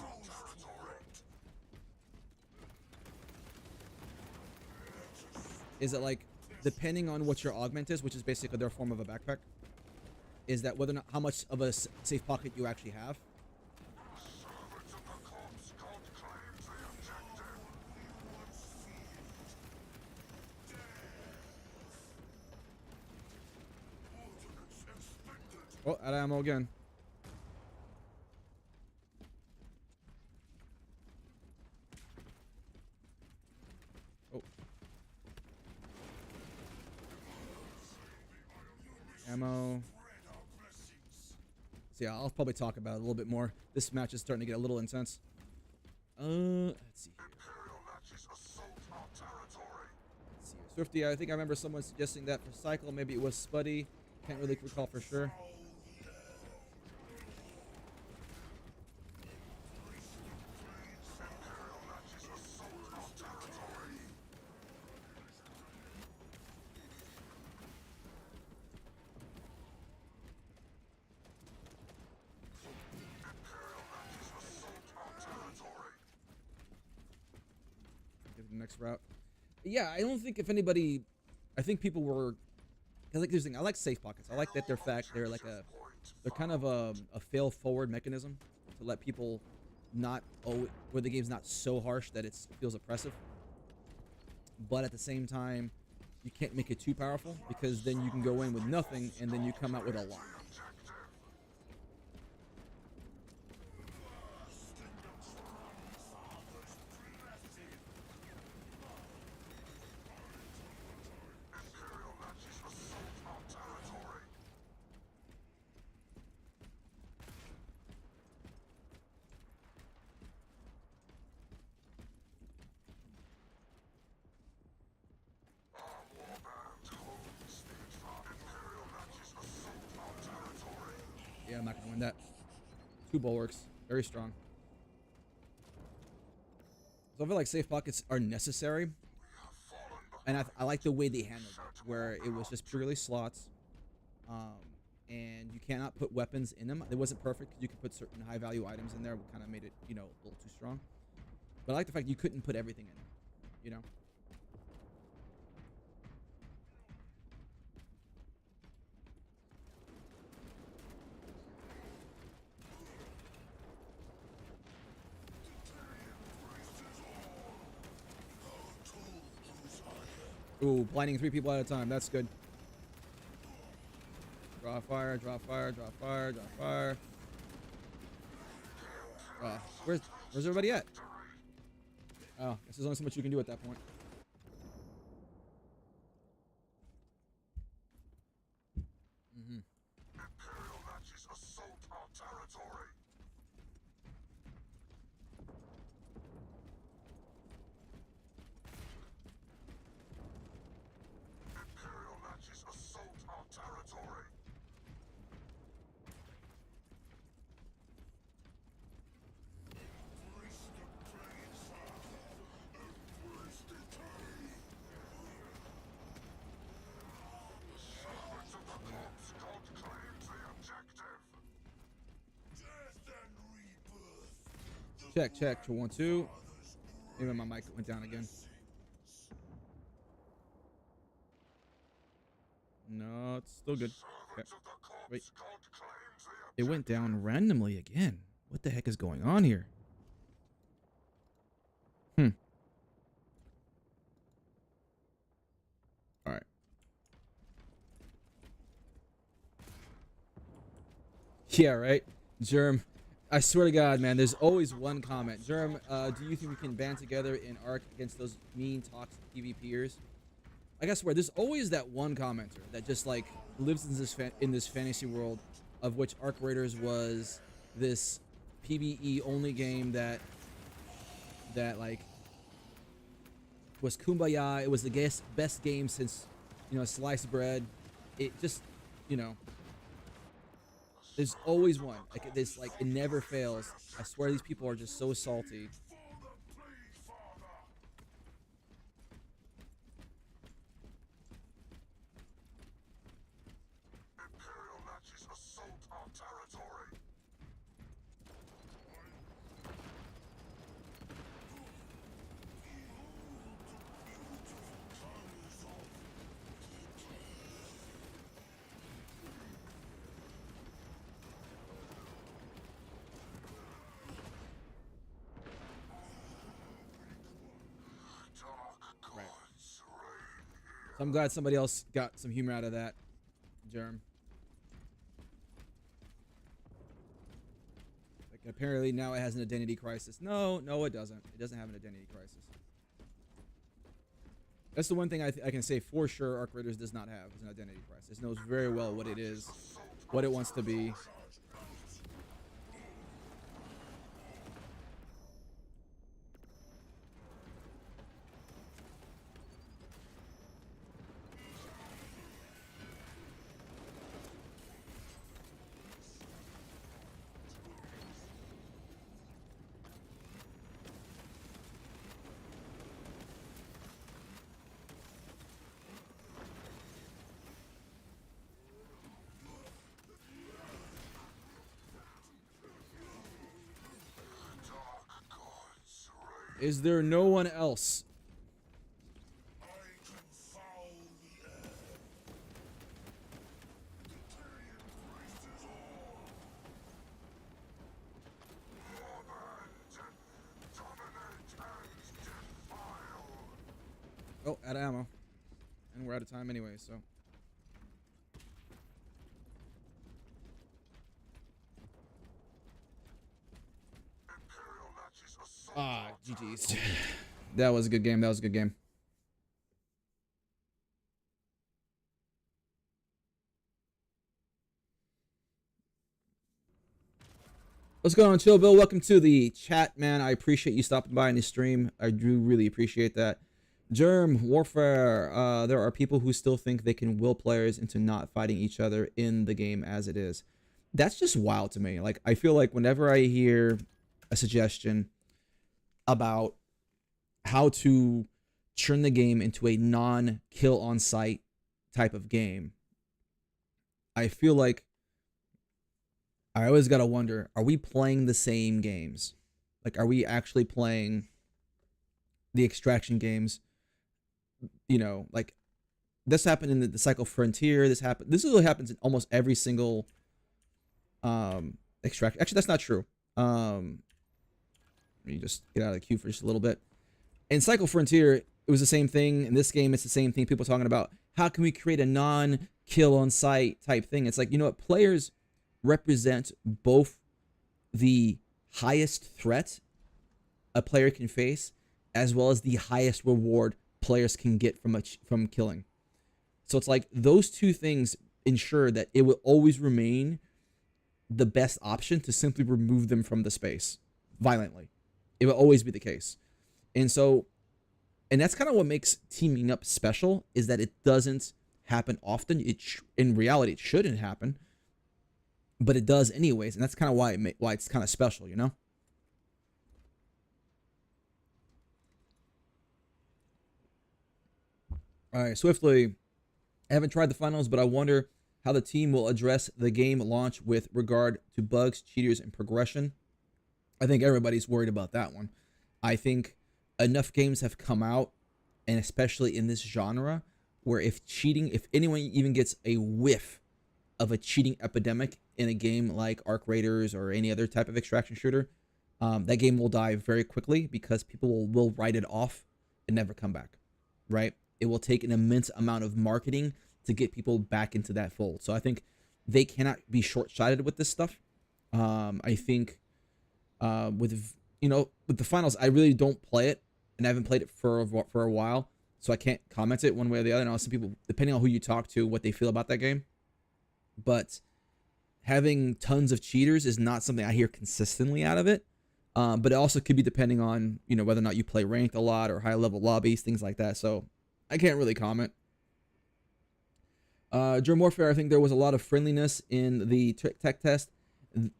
Is that like depending on what your augment is, which is basically their form of a backpack, is that whether or not how much of a safe pocket you actually have. Oh, out of ammo again. Oh. Ammo. So yeah, I'll probably talk about it a little bit more. This match is starting to get a little intense. Let's see here. Imperial matches assault our territory. Let's see here. Swifty, I think I remember someone suggesting that for Cycle. Maybe it was Spuddy. Can't really recall for sure. Imperial matches assault our territory. Imperial matches assault our territory. Give it the next route. Yeah, I don't think if anybody, I think people were. I like this thing. I like safe pockets. I like that they're like they're kind of a fail forward mechanism to let people not where the game's not so harsh that it feels oppressive. But at the same time, you can't make it too powerful because then you can go in with nothing and then you come out with a lot. Imperial matches assault our territory. Our warband holds the advantage. Imperial matches assault our territory. Yeah, I'm not gonna win that. 2 bulwarks, very strong. So I feel like safe pockets are necessary, We have fallen and behind. I like the way they handled it, where it was just purely slots, and you cannot put weapons in them. It wasn't perfect because you could put certain high value items in there, what kind of made it, you know, a little too strong. But I like the fact you couldn't put everything in, you know. Ooh, blinding 3 people at a time. That's good. Draw fire, draw fire, draw fire, draw fire. Where's everybody at? Oh, guess there's only so much you can do at that point. Imperial matches assault our territory. Imperial matches assault our territory. Servants of the corpse god claims the objective. Death and rebirth. Check, check. 2, 1, 2. Maybe my mic went down again. No, it's still good. Okay. Servants of the corpse Wait. god claims the It objective. went down randomly again. What the heck is going on here? All right. Yeah, right. Germ, I swear to God, man, there's always one comment. Germ, do you think we can band together in Arc against those mean, toxic PvPers? I swear, there's always that one commenter that just like lives in this fantasy world of which Arc Raiders was this PvE only game that like was kumbaya. It was the best game since, you know, sliced bread. It just, you know, there's always one. Like this, like it never fails. I swear these people are just so salty. For the Plague Father. Imperial matches assault our territory. Dark gods Right. reign here. So I'm glad somebody else got some humor out of that, Germ. Like apparently now it has an identity crisis. No, it doesn't. It doesn't have an identity crisis. That's the one thing I can say for sure Arc Raiders does not have is an identity crisis. It knows very well what it is, what it wants to be. Is there no one else? I can foul the air. The day embraces all. Dominate and defile. Oh, out of ammo. And we're out of time anyway, so. Imperial laches assault. Ah, GG's. That was a good game. That was a good game. What's going on, Chill Bill? Welcome to the chat, man. I appreciate you stopping by in the stream. I do really appreciate that. Germ Warfare. There are people who still think they can will players into not fighting each other in the game as it is. That's just wild to me. Like, I feel like whenever I hear a suggestion about how to turn the game into a non-kill on sight type of game, I feel like I always gotta wonder, are we playing the same games? Like, are we actually playing the extraction games? You know, like, this happened in the Cycle Frontier. This really happens in almost every single extraction. Actually, that's not true. Let me just get out of the queue for just a little bit. In Cycle Frontier, it was the same thing. In this game, it's the same thing. People talking about how can we create a non-kill on sight type thing. It's like, you know what? Players represent both the highest threat a player can face as well as the highest reward players can get from killing. So it's like those two things ensure that it will always remain the best option to simply remove them from the space violently. It will always be the case. And so, and that's kind of what makes teaming up special, is that it doesn't happen often. In reality, it shouldn't happen, but it does anyways, and that's kind of why it's kind of special, you know? All right, swiftly. I haven't tried the finals, but I wonder how the team will address the game launch with regard to bugs, cheaters, and progression. I think everybody's worried about that one. I think enough games have come out, and especially in this genre, where if anyone even gets a whiff of a cheating epidemic in a game like Arc Raiders or any other type of extraction shooter, that game will die very quickly because people will write it off and never come back, right? It will take an immense amount of marketing to get people back into that fold. So I think they cannot be short-sighted with this stuff. I think with the finals, I really don't play it, and I haven't played it for a while, so I can't comment it one way or the other. And some people, depending on who you talk to, what they feel about that game. But having tons of cheaters is not something I hear consistently out of it. But it also could be depending on, whether or not you play ranked a lot or high level lobbies, things like that. So I can't really comment. During Warfare, I think there was a lot of friendliness in the tech test.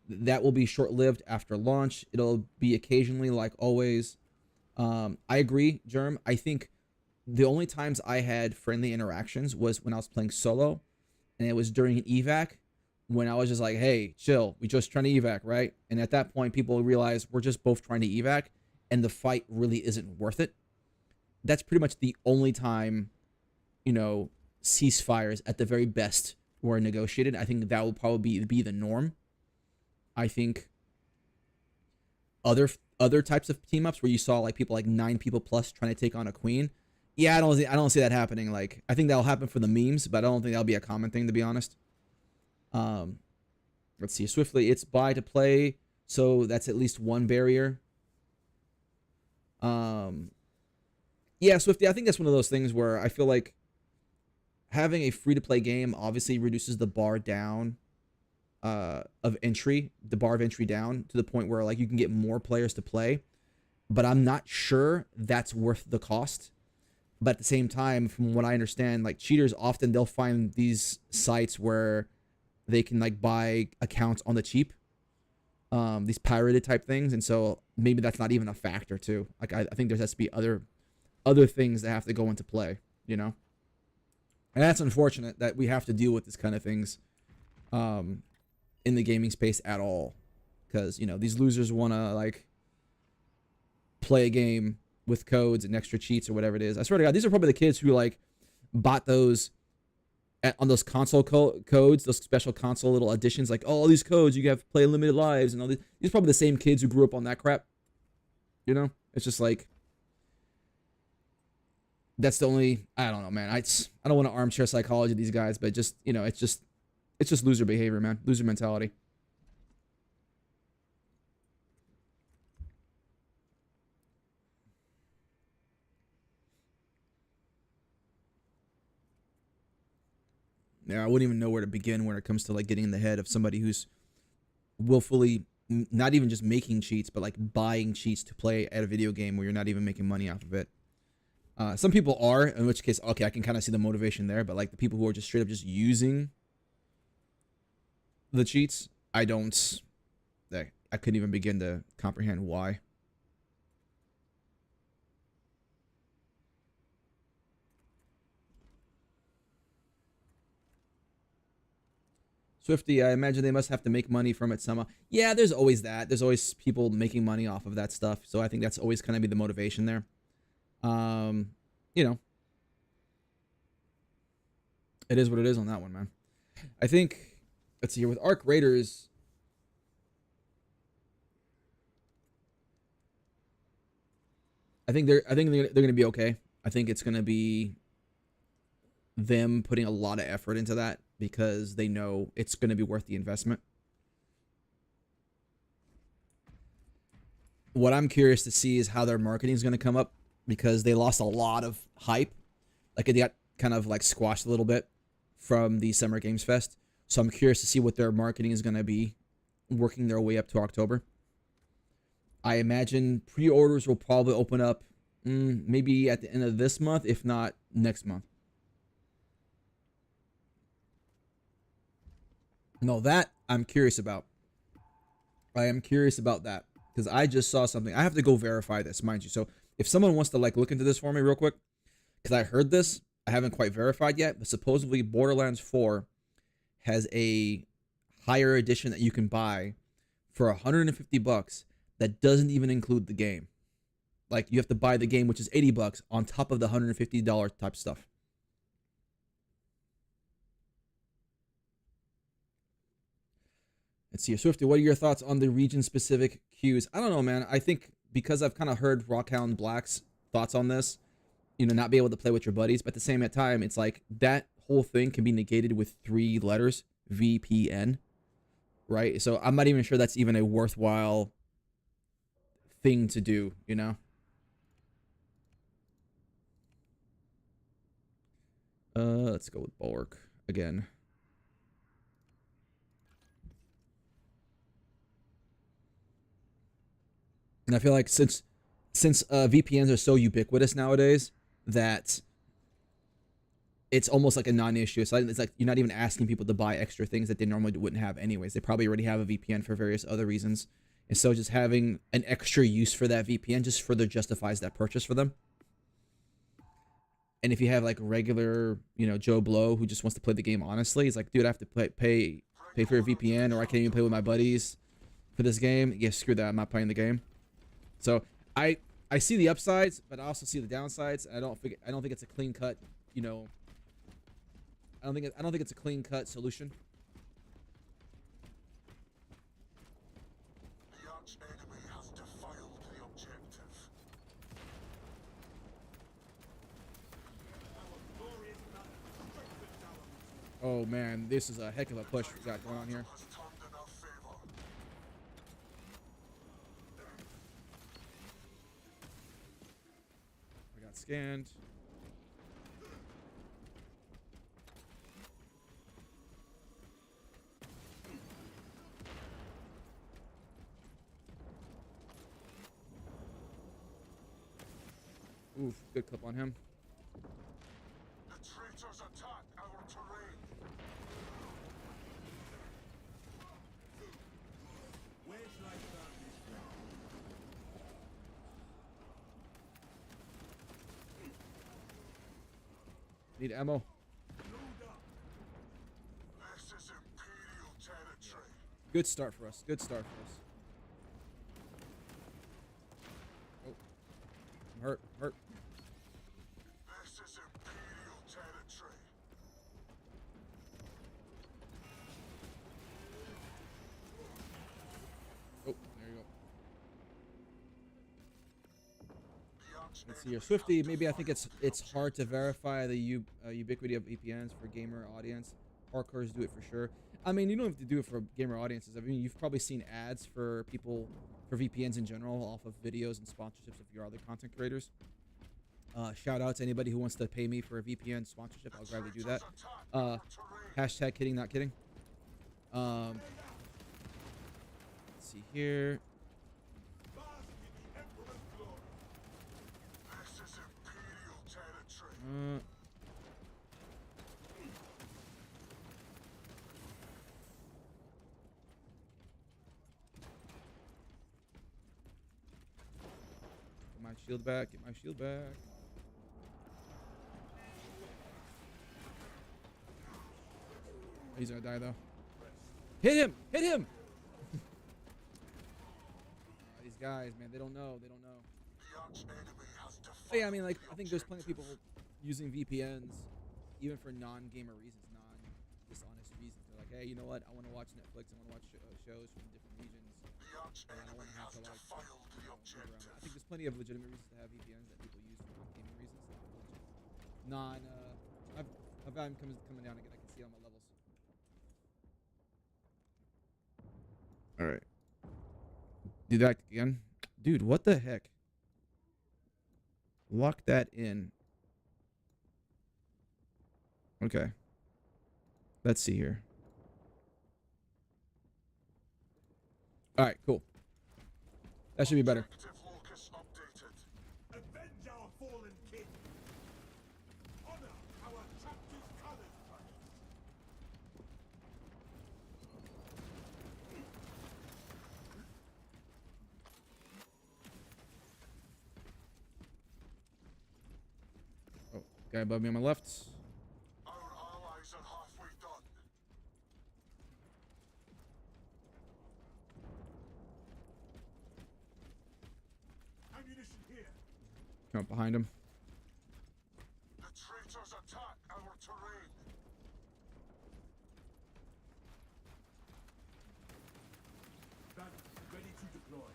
That will be short-lived after launch. It'll be occasionally, like always. I agree, Germ. I think the only times I had friendly interactions was when I was playing solo, and it was during an evac when I was just like, hey, chill, we just trying to evac, right? And at that point, people realize we're just both trying to evac, and the fight really isn't worth it. That's pretty much the only time, ceasefires at the very best were negotiated. I think that will probably be the norm. I think other types of team ups where you saw like people like 9 people plus trying to take on a queen, yeah, I don't see that happening. Like, I think that'll happen for the memes, but I don't think that'll be a common thing, to be honest. Let's see. Swiftly, it's buy to play, so that's at least one barrier. Yeah, Swifty, I think that's one of those things where I feel like having a free-to-play game obviously reduces the bar down of entry, the bar of entry down to the point where like you can get more players to play, but I'm not sure that's worth the cost. But at the same time, from what I understand, like cheaters often they'll find these sites where they can like buy accounts on the cheap, these pirated type things, and so maybe that's not even a factor too. Like I think there has to be other things that have to go into play, and that's unfortunate that we have to deal with this kind of things in the gaming space at all, because these losers want to like play a game with codes and extra cheats or whatever it is. I swear to God, these are probably the kids who like bought those on those console codes, those special console little editions. Like, oh, all these codes, you have to play limited lives and all these. These are probably the same kids who grew up on that crap. You know, it's just like, that's the only, I don't know, man. I don't want to armchair psychology these guys, but just, you know, it's just loser behavior, man. Loser mentality. Yeah, I wouldn't even know where to begin when it comes to like getting in the head of somebody who's willfully not even just making cheats, but like buying cheats to play at a video game where you're not even making money off of it. Some people are, in which case, okay, I can kind of see the motivation there, but like the people who are just straight up just using the cheats, I couldn't even begin to comprehend why. Swifty, I imagine they must have to make money from it somehow. Yeah, there's always that. There's always people making money off of that stuff. So I think that's always kind of be the motivation there. You know, it is what it is on that one, man. I think, let's see here, with Arc Raiders, I think they're going to be okay. I think it's going to be them putting a lot of effort into that because they know it's going to be worth the investment. What I'm curious to see is how their marketing is going to come up, because they lost a lot of hype. Like, it got kind of like squashed a little bit from the Summer Games Fest. So I'm curious to see what their marketing is going to be working their way up to October. I imagine pre-orders will probably open up maybe at the end of this month, if not next month. No, that I'm curious about. I am curious about that because I just saw something. I have to go verify this, mind you. So if someone wants to like look into this for me real quick, because I heard this, I haven't quite verified yet, but supposedly Borderlands 4 has a higher edition that you can buy for $150 that doesn't even include the game. Like, you have to buy the game, which is $80 on top of the $150 type stuff. Let's see, Swifty, what are your thoughts on the region-specific queues? I don't know, man. I think because I've kind of heard Rockhound Black's thoughts on this, you know, not be able to play with your buddies, but at the same time, it's like that whole thing can be negated with 3 letters, VPN, right? So I'm not even sure that's even a worthwhile thing to do, you know? Let's go with Bulwark again. And I feel like since VPNs are so ubiquitous nowadays that it's almost like a non-issue. So it's like you're not even asking people to buy extra things that they normally wouldn't have anyways. They probably already have a VPN for various other reasons. And so just having an extra use for that VPN just further justifies that purchase for them. And if you have like regular, you know, Joe Blow who just wants to play the game honestly, he's like, dude, I have to pay for a VPN, or I can't even play with my buddies for this game. Yeah, screw that. I'm not playing the game. So I see the upsides, but I also see the downsides. I don't think it's a clean cut, you know. I don't think it's a clean cut solution. The arch enemy has defiled the objective. Oh man, this is a heck of a push we got going on here. Has turned in our favor. I got scanned. Oof, good clip on him. The traitors attack our terrain. Where shall I start this round? Need ammo. This is Imperial territory. Good start for us. Good start for us. Oh, I'm hurt. I'm hurt. This is Imperial territory. Oh, there you go. The arch Let's see here. enemy Swifty, has maybe I think defiled it's the hard to objective. verify the ubiquity of VPNs for gamer audience. Hardcores do it for sure. I mean, you don't have to do it for gamer audiences. I mean, you've probably seen ads for people for VPNs in general off of videos and sponsorships of your other content creators. Shout out to anybody who wants to pay me for a VPN sponsorship. I'll gladly do that. Traitors attack Uh, our terrain. hashtag kidding, not kidding. Let's see here. This is Imperial territory. Get my shield back. Get my shield back. He's gonna die though. Hit him! Hit him! These guys, man, they don't know. They don't know. The arch enemy has defiled. But yeah, I mean, like, the I think there's plenty of people objective. using VPNs, even for non-gamer reasons, non-dishonest reasons. They're like, hey, you know what? I want to watch Netflix. I want to watch shows from different regions. The arch And I don't enemy want to have has to like defiled the move around. objective. I think there's plenty of legitimate reasons to have VPNs that people use for non-gaming reasons. Non. My volume coming down again. I can see on my levels. All right. Do that again, dude. What the heck? Lock that in. Okay. Let's see here. All right, cool. That should be better. Objective locus updated. Avenge our fallen king. Honor our chapter's colors. Oh, guy above me on my left. Our allies are halfway done. Ammunition here. Come up behind him. The traitors attack our terrain. Banner ready to deploy.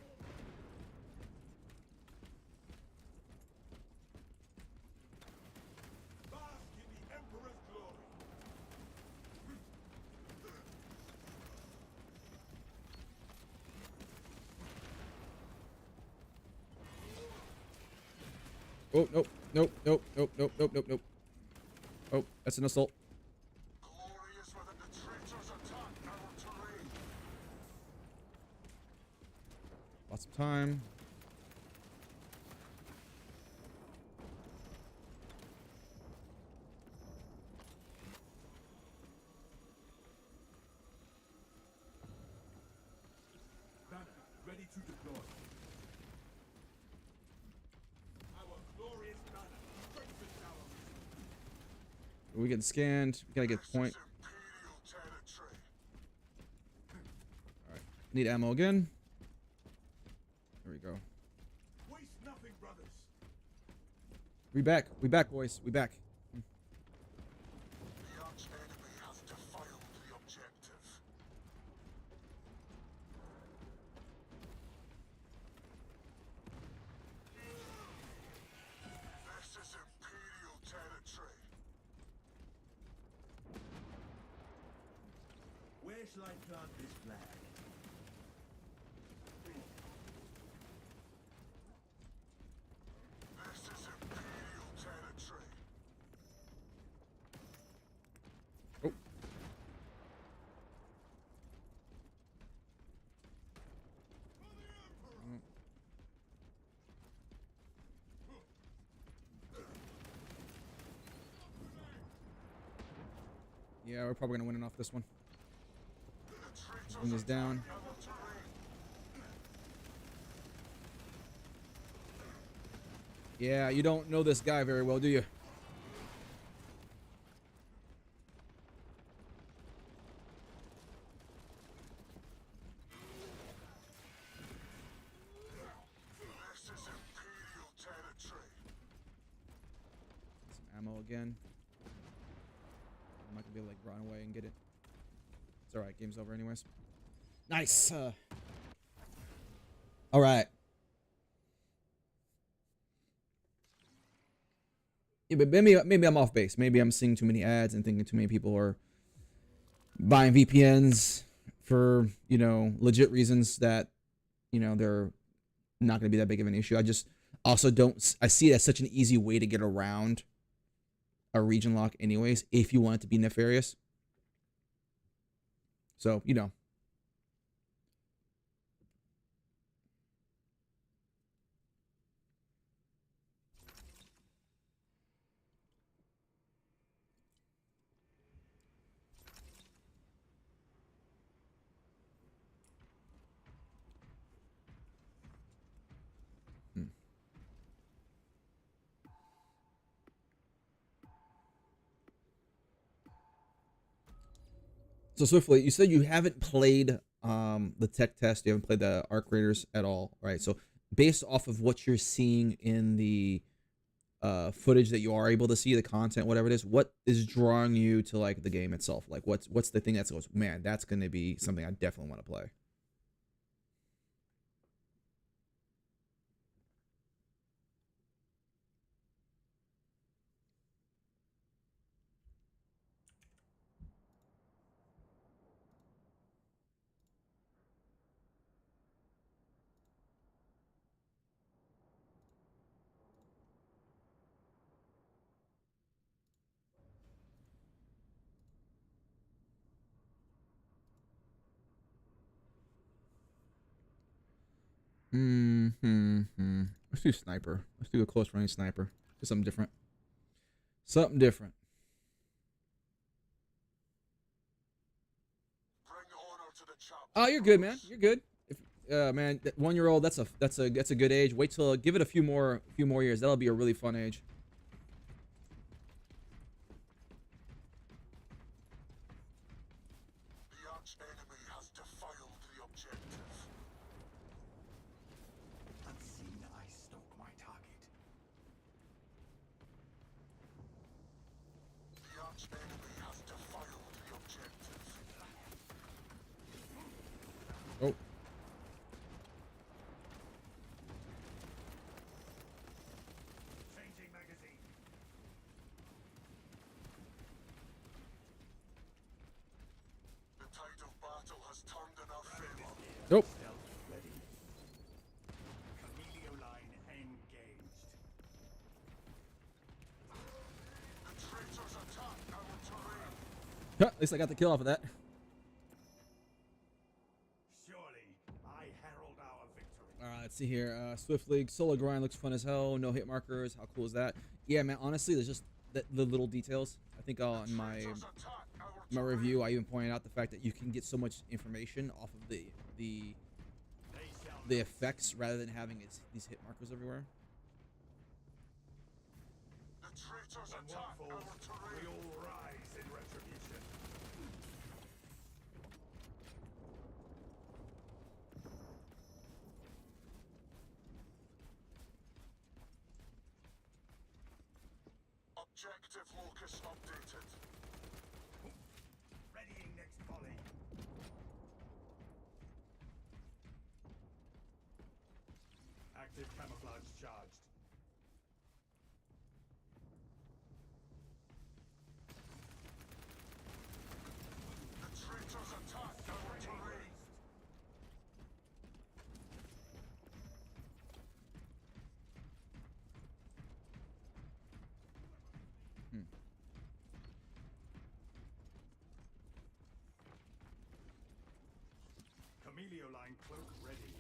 Bask in the Emperor's glory. Oh, nope, nope, nope, nope, nope, nope, nope, nope. Oh, that's an assault. Glory is within the traitors attack our terrain. Lots of time. Banner ready to deploy. Our glorious banner strengthens our We get scanned. We gotta get This point. is Imperial territory. All right. Need ammo again. There we go. waste nothing, brothers. We back. We back, boys. We back. The arch enemy has defiled the objective. This is Imperial territory. Where shall I plant this flag? This is Imperial territory. Oh. Yeah, we're probably gonna win it off this one. The traitors Bring this down. attack our terrain. Yeah, you don't know this guy very well, do you? This is Imperial territory. again. I'm not gonna be able to like run away and get it. It's all right. Game's over anyways. Nice. All right. Yeah, but maybe I'm off base. Maybe I'm seeing too many ads and thinking too many people are buying VPNs for, you know, legit reasons that, you know, they're not going to be that big of an issue. I just also don't, I see it as such an easy way to get around a region lock anyways, if you want it to be nefarious. So, you know. So Swiftly, you said you haven't played the tech test. You haven't played the Arc Raiders at all, right? So based off of what you're seeing in the footage that you are able to see, the content, whatever it is, what is drawing you to like the game itself? Like what's the thing that goes, man, that's going to be something I definitely want to play. Let's do sniper. Let's do a close range sniper. Do something different. Something different. Bring honor to the chapter. Oh, you're good, man. You're good. If man, that 1-year-old, that's a good age. Wait till give it a few more years. That'll be a really fun age. The arch enemy has defiled the objective. Unseen, I stalk my target. The arch enemy has defiled the objective. Oh. Changing magazine. The tide of battle has turned in our favor. Nope. Stealth ready. Chameleon line engaged. The traitors attack our terrain. At least I got the kill off of that. Surely, I herald our victory. All right, let's see here. Swift League solo grind looks fun as hell. No hit markers. How cool is that? Yeah, man. Honestly, there's just the little details. I think on my Traitors attack our my terrain. review, I even pointed out the fact that you can get so much information off of the They shall the effects rather than having these hit markers everywhere. The traitors When attack one our falls, we terrain. all rise in retribution. Objective locus updated. Readying next volley. Active camouflage charged. The traitors attack our terrain. Chameleon line cloak ready.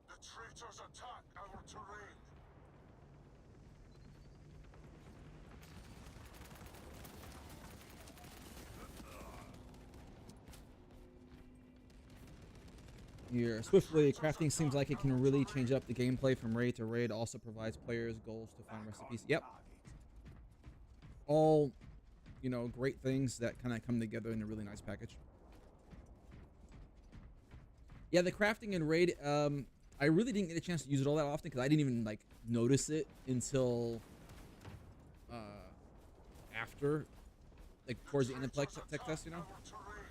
The traitors attack our terrain. Here, swiftly crafting seems like it can really change up the gameplay from raid to raid. Also provides players goals to find recipes. Yep, all, you know, great things that kind of come together in a really nice package. Yeah, the crafting in raid, I really didn't get a chance to use it all that often because I didn't even like notice it until after, like towards the end of tech test, you know. Our terrain.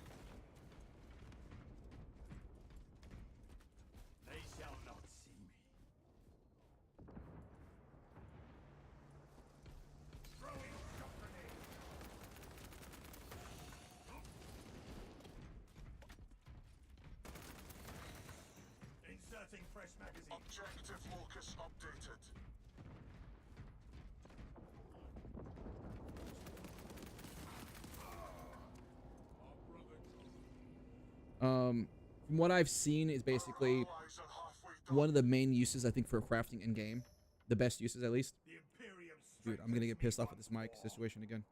They shall not see me. Throwing shock grenade. Inserting fresh magazine. Objective locus updated. From what I've seen is basically Allies are halfway done. one of the main uses I think for crafting in game, the best uses at least. The Imperium Dude, I'm gonna get pissed off at this mic situation again.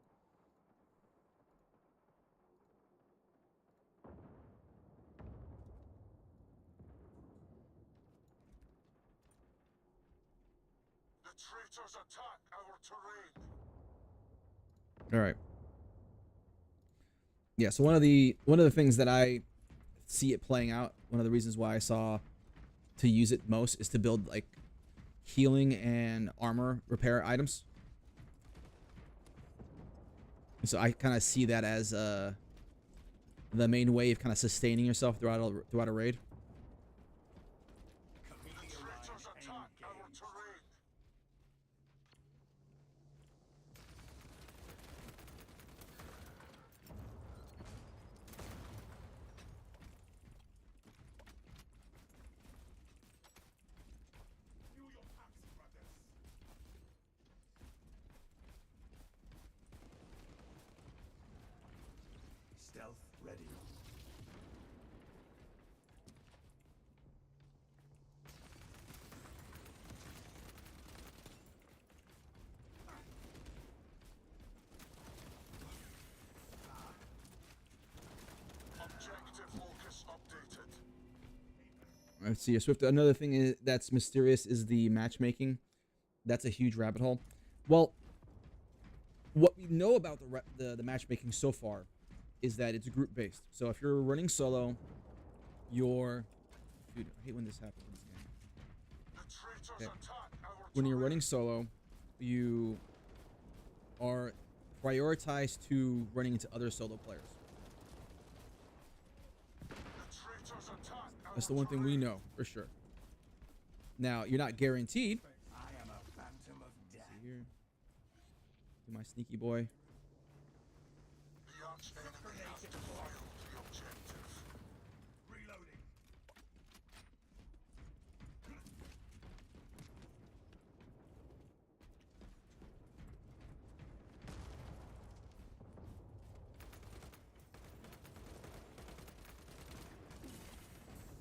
The traitors attack our terrain. All right. Yeah, so one of the things that I see it playing out, one of the reasons why I saw to use it most is to build like healing and armor repair items. And so I kind of see that as the main way of kind of sustaining yourself throughout a raid. The traitors attack our terrain. Fuel your packs, brothers. Stealth ready. Objective locus updated. Let's see, Swift. Another thing that's mysterious is the matchmaking. That's a huge rabbit hole. Well, what we know about the matchmaking so far is that it's group based. So if you're running solo, dude, I hate when this happens in this game. The traitors Okay. attack our When you're terrain. running solo, you are prioritized to running into other solo players. The traitors attack our That's the one thing we terrain. know for sure. Now, you're not guaranteed. I am a phantom of death. See here. Do my sneaky boy. The arch enemy has defiled the objective. Reloading.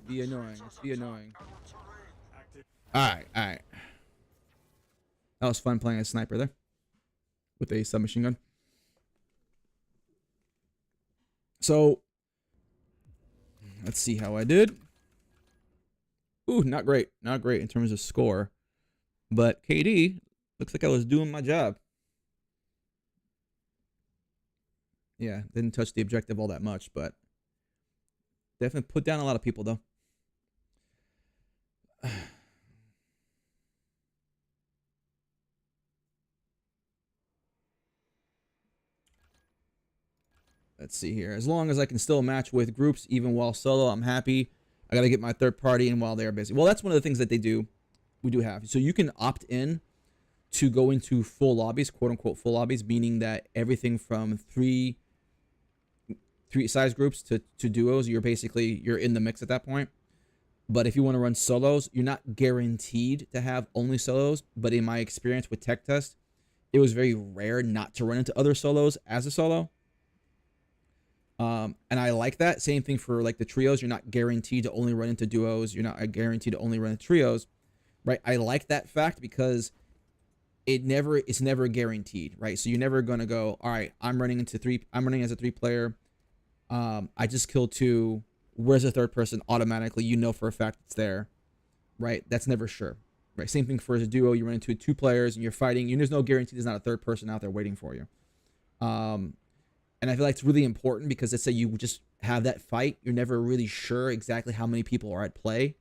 Be annoying. Let's be annoying. Our terrain. Active. Alright, alright. That was fun playing a sniper there. With a submachine gun. So, let's see how I did. Ooh, not great. Not great in terms of score. But KD, looks like I was doing my job. Yeah, didn't touch the objective all that much, but definitely put down a lot of people, though. Let's see here. As long as I can still match with groups, even while solo, I'm happy. I got to get my third party in while they're busy. Well, that's one of the things that they do. We do have. So you can opt in to go into full lobbies, quote unquote full lobbies, meaning that everything from three size groups to duos, you're in the mix at that point. But if you want to run solos, you're not guaranteed to have only solos. But in my experience with tech test, it was very rare not to run into other solos as a solo. And I like that. Same thing for like the trios. You're not guaranteed to only run into duos. You're not guaranteed to only run into trios, right? I like that fact because it's never guaranteed, right? So you're never gonna go, all right, I'm running as a 3 player. I just killed 2. Where's the third person? Automatically, you know for a fact it's there, right? That's never sure, right? Same thing for as a duo. You run into 2 players and you're fighting. There's no guarantee there's not a third person out there waiting for you. And I feel like it's really important because let's say you just have that fight, you're never really sure exactly how many people are at play.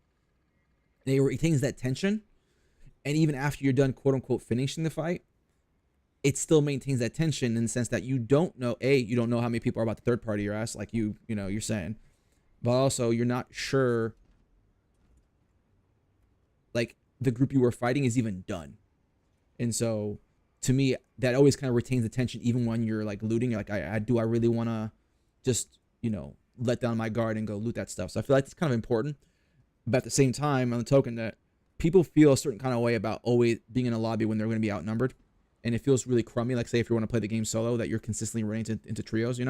And it retains that tension. And even after you're done, quote unquote, finishing the fight, it still maintains that tension in the sense that you don't know, you don't know how many people are about to third party your ass, like you're saying, but also you're not sure like the group you were fighting is even done. And so to me, that always kind of retains the tension even when you're like looting. You're like, I really want to just, let down my guard and go loot that stuff. So I feel like it's kind of important. But at the same time, on the token, that people feel a certain kind of way about always being in a lobby when they're going to be outnumbered. And it feels really crummy. Like, say, if you want to play the game solo, that you're consistently running into trios,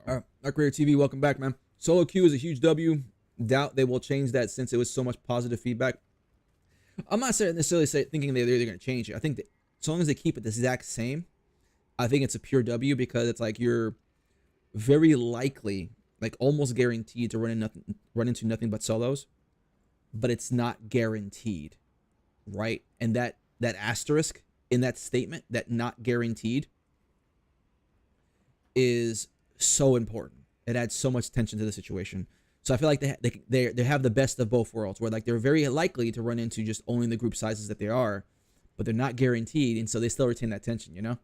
Arc Raider TV, welcome back, man. Solo queue is a huge W. Doubt they will change that since it was so much positive feedback. I'm not necessarily thinking they're going to change it. I think that so long as they keep it the exact same, I think it's a pure W, because it's like you're very likely, like almost guaranteed, to run into nothing but solos, but it's not guaranteed, right? And that asterisk in that statement, that not guaranteed, is so important. It adds so much tension to the situation. So I feel like they have the best of both worlds, where like they're very likely to run into just only the group sizes that they are, but they're not guaranteed, and so they still retain that tension,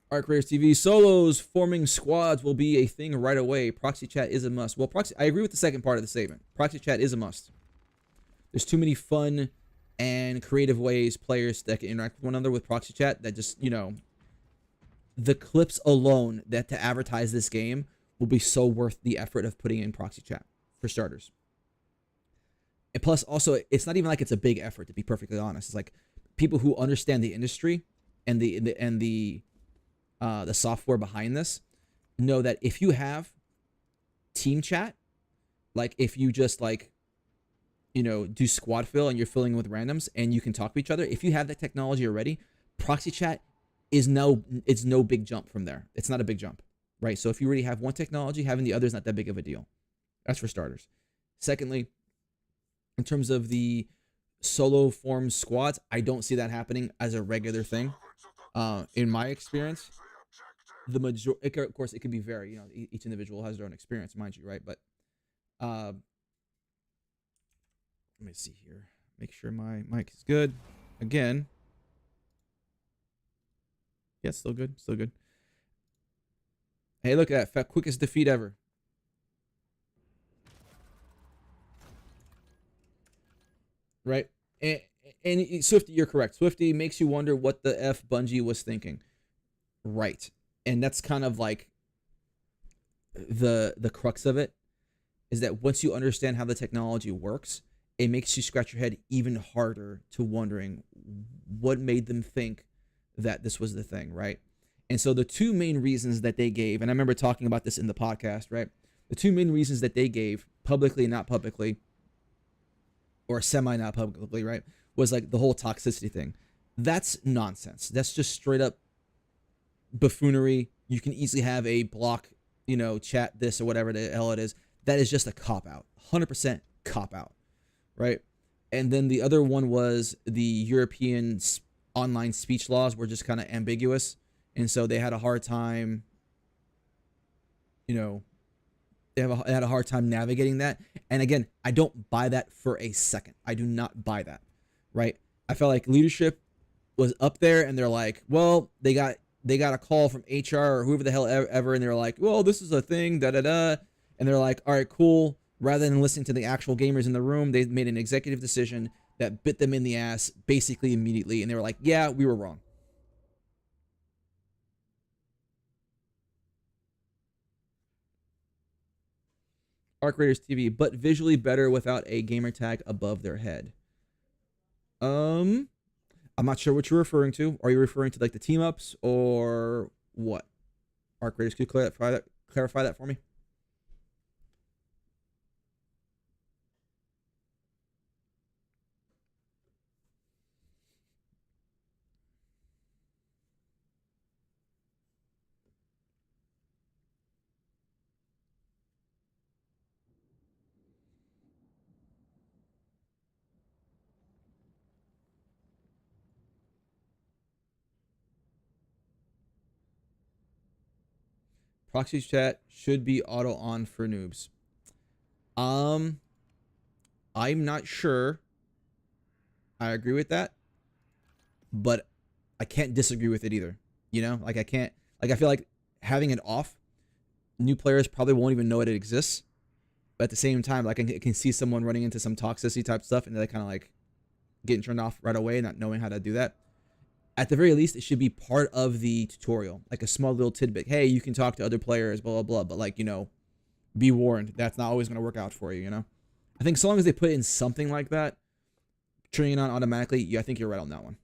Arc Raiders TV, solos forming squads will be a thing right away. Proxy chat is a must. Well, I agree with the second part of the statement. Proxy chat is a must. There's too many fun and creative ways players that can interact with one another with proxy chat that just, the clips alone that to advertise this game will be so worth the effort of putting in proxy chat, for starters. And plus, also, it's not even like it's a big effort, to be perfectly honest. It's like people who understand the industry and the software behind this know that if you have team chat, like if you just like, do squad fill and you're filling with randoms and you can talk to each other, if you have that technology already, proxy chat it's no big jump from there. It's not a big jump, right? So if you already have one technology, having the other is not that big of a deal. That's for starters. Secondly, in terms of the solo form squads, I don't see that happening as a regular thing. In my experience, the majority, of course, it can be very, each individual has their own experience, mind you, right? But let me see here. Make sure my mic is good. Again. Yeah, still good. Still good. Hey, look at that. Quickest defeat ever. Right? And Swifty, you're correct. Swifty makes you wonder what the F Bungie was thinking. Right. And that's kind of like the crux of it, is that once you understand how the technology works, it makes you scratch your head even harder to wondering what made them think that this was the thing, right? And so the two main reasons that they gave, and I remember talking about this in the podcast, right? The two main reasons that they gave, publicly and not publicly, or semi not publicly, right, was like the whole toxicity thing. That's nonsense. That's just straight up buffoonery. You can easily have a block, chat this or whatever the hell it is. That is just a cop out, 100% cop out, right? And then the other one was the European online speech laws were just kind of ambiguous, and so they had a hard time, they had a hard time navigating that. And again, I don't buy that for a second. I do not buy that, right? I felt like leadership was up there, and they're like, well, they got a call from HR or whoever the hell ever, and they're like, well, this is a thing, and they're like, all right, cool. Rather than listening to the actual gamers in the room, they made an executive decision that bit them in the ass basically immediately, and they were like, yeah, we were wrong. Arc Raiders TV, but visually better without a gamer tag above their head. I'm not sure what you're referring to. Are you referring to like the team ups or what? Arc Raiders, could you clarify that for me? Proxy chat should be auto on for noobs. I'm not sure I agree with that, but I can't disagree with it either. You know, like I can't, like I feel like having it off, new players probably won't even know it exists. But at the same time, like I can see someone running into some toxicity type stuff and they're kind of like getting turned off right away, not knowing how to do that. At the very least, it should be part of the tutorial, like a small little tidbit. Hey, you can talk to other players, blah, blah, blah. But like, you know, be warned, that's not always going to work out for you, you know? I think so long as they put in something like that, turning it on automatically, yeah, I think you're right on that one.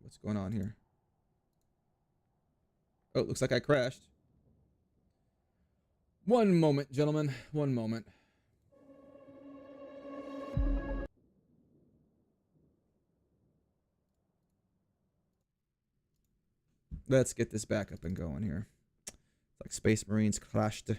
What's going on here? Oh, looks like I crashed. One moment, gentlemen. One moment. Let's get this back up and going here. It's like Space Marines crashed.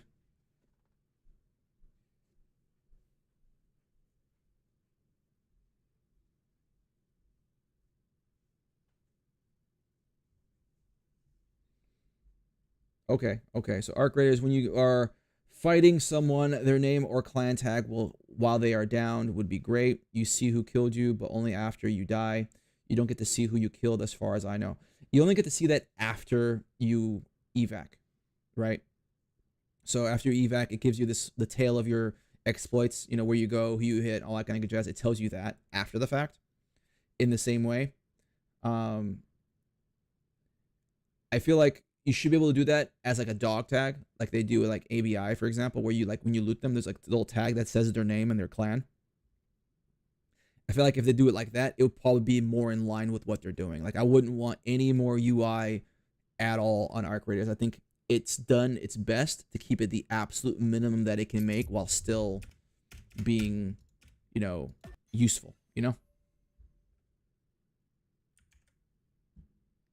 Okay, okay. So Arc Raiders, when you are fighting someone, their name or clan tag will, while they are down, would be great. You see who killed you, but only after you die. You don't get to see who you killed, as far as I know. You only get to see that after you evac, right? So after you evac, it gives you the tail of your exploits, you know, where you go, who you hit, all that kind of good jazz. It tells you that after the fact. In the same way, I feel like you should be able to do that as like a dog tag, like they do with like ABI, for example, where you like when you loot them, there's like a little tag that says their name and their clan. I feel like if they do it like that, it would probably be more in line with what they're doing. Like I wouldn't want any more UI at all on Arc Raiders. I think it's done its best to keep it the absolute minimum that it can make while still being, you know, useful, you know?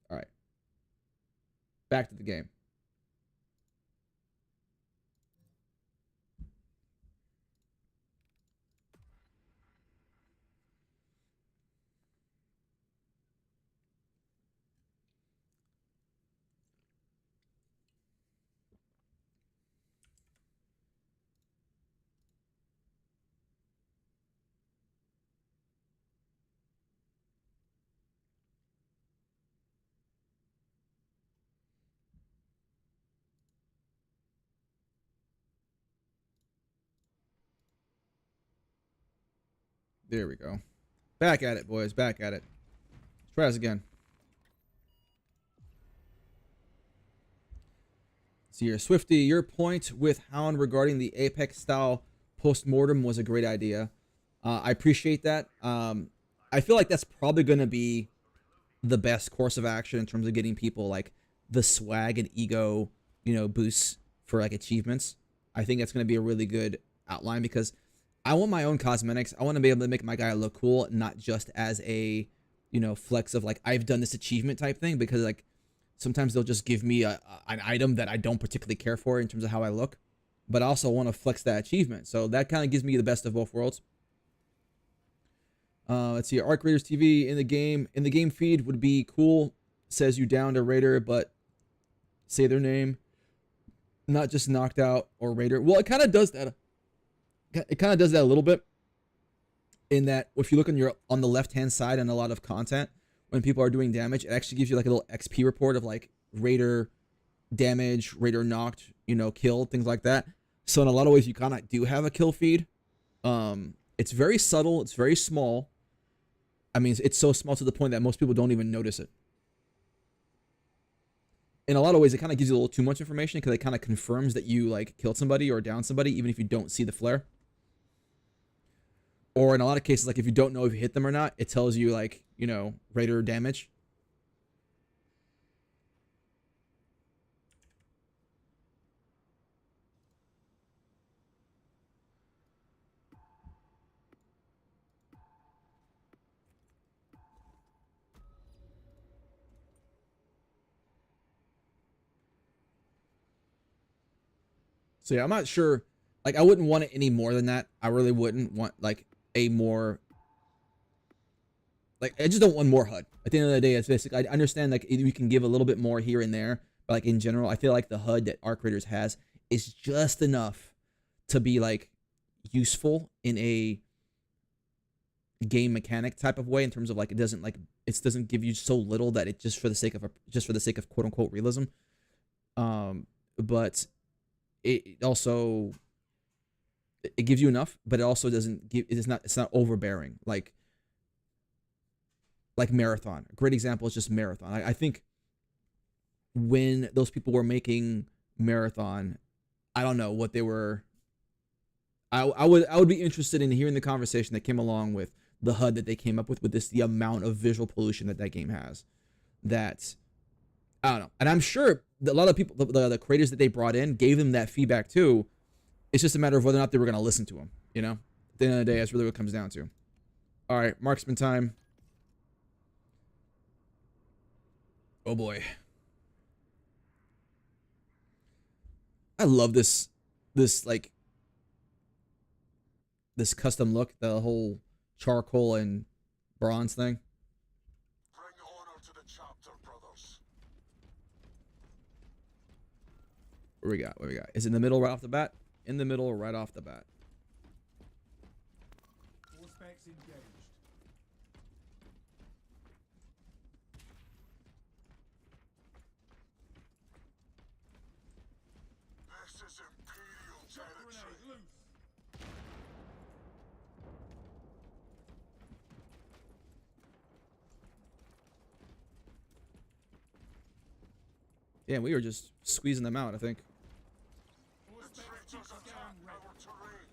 All right. Back to the game. There we go. Back at it, boys. Back at it. Let's try this again. See here, Swifty, your point with Hound regarding the Apex style post-mortem was a great idea. I appreciate that. I feel like that's probably going to be the best course of action in terms of getting people like the swag and ego, you know, boosts for like achievements. I think that's going to be a really good outline because I want my own cosmetics. I want to be able to make my guy look cool, not just as a, you know, flex of like, I've done this achievement type thing, because like sometimes they'll just give me an item that I don't particularly care for in terms of how I look, but I also want to flex that achievement. So that kind of gives me the best of both worlds. Let's see, Arc Raiders TV in the game feed would be cool. Says you downed a Raider, but say their name, not just knocked out or Raider. Well, it kind of does that. It kind of does that a little bit. In that, if you look on the left hand side on a lot of content, when people are doing damage, it actually gives you like a little XP report of like Raider damage, Raider knocked, you know, killed, things like that. So in a lot of ways, you kind of do have a kill feed. It's very subtle. It's very small. I mean, it's so small to the point that most people don't even notice it. In a lot of ways, it kind of gives you a little too much information because it kind of confirms that you like killed somebody or downed somebody, even if you don't see the flare. Or in a lot of cases, like if you don't know if you hit them or not, it tells you like, you know, Raider damage. So yeah, I'm not sure. Like I wouldn't want it any more than that. I really wouldn't want like a more Like, I just don't want more HUD. At the end of the day, it's basically, I understand like we can give a little bit more here and there, but like in general, I feel like the HUD that Arc Raiders has is just enough to be like useful in a game mechanic type of way, in terms of like it doesn't give you so little that it just for the sake of quote unquote realism. But it also, it gives you enough, but it also doesn't give, it's not overbearing like Marathon. A great example is just Marathon. I think when those people were making Marathon, I don't know what they were. I would be interested in hearing the conversation that came along with the HUD that they came up with the amount of visual pollution that game has. That, I don't know, and I'm sure that a lot of people, the creators that they brought in, gave them that feedback too. It's just a matter of whether or not they were going to listen to them. You know, at the end of the day, that's really what it comes down to. All right, marksman time. Oh boy. I love this like this custom look, the whole charcoal and bronze thing. Bring honor to the chapter, brothers. What we got? What we got? Is it in the middle right off the bat? In the middle right off the bat. All specs engaged. This is Imperial Chuck territory. grenade loose. Yeah, we were just squeezing them out, I think. All The specs traitors deep attack scan ready. our terrain.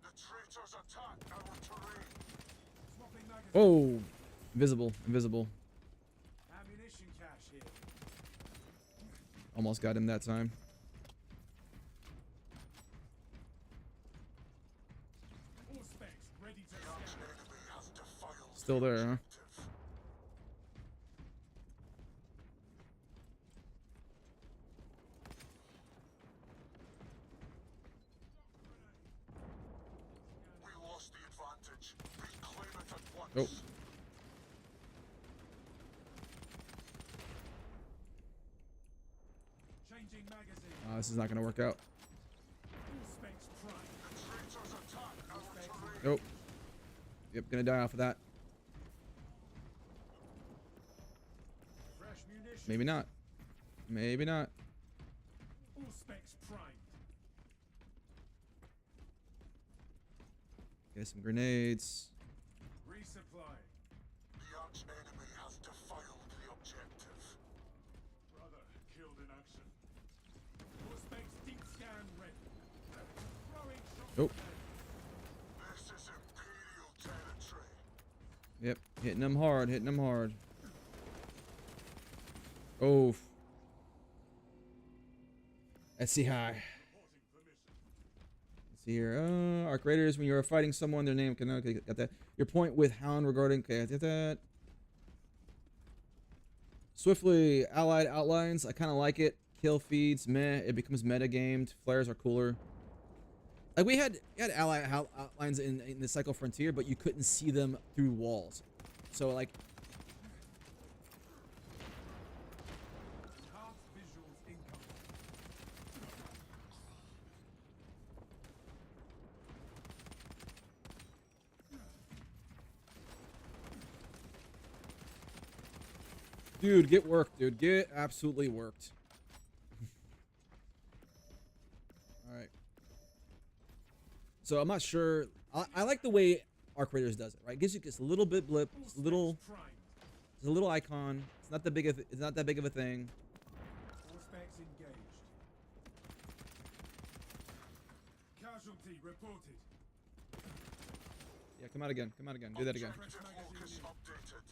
The traitors attack our terrain. Swapping magazine. Oh, invisible, invisible. Ammunition cache here. Almost got him that time. All specs ready to The arch scan. enemy has defiled Still the there, huh? objective. We lost the advantage. Reclaim it at once. Oh. Changing magazine. This is not gonna work out. All specs prime. The traitors attack our terrain. Nope. Yep, gonna die off of that. Fresh munition. Maybe not. Maybe not. All specs primed. Get some grenades. Resupply. The arch enemy has defiled the objective. Brother killed in action. All specs deep scan ready. Throwing shot Nope. grenade. This is Imperial territory. Yep, hitting them hard, hitting them hard. Oh. Let's see high. Reporting permission. Let's see here. Arc Raiders, when you are fighting someone, their name can, okay, got that. Your point with Hound regarding, okay, I did that. Swiftly allied outlines, I kind of like it. Kill feeds, meh, it becomes meta gamed. Flares are cooler. Like we had allied outlines in the Cycle Frontier, but you couldn't see them through walls. So like, Enhanced visuals incoming. dude, get worked, dude. Get absolutely worked. All right. So I'm not sure. I like the way Arc Raiders does it. Right, gives you just a little bit blip, All just a little, specs primed. just a little icon. It's not that big of. It's not that big of a thing. All specs engaged. Casualty reported. Yeah, come out again. Come out again. Do that again. Objective focus updated.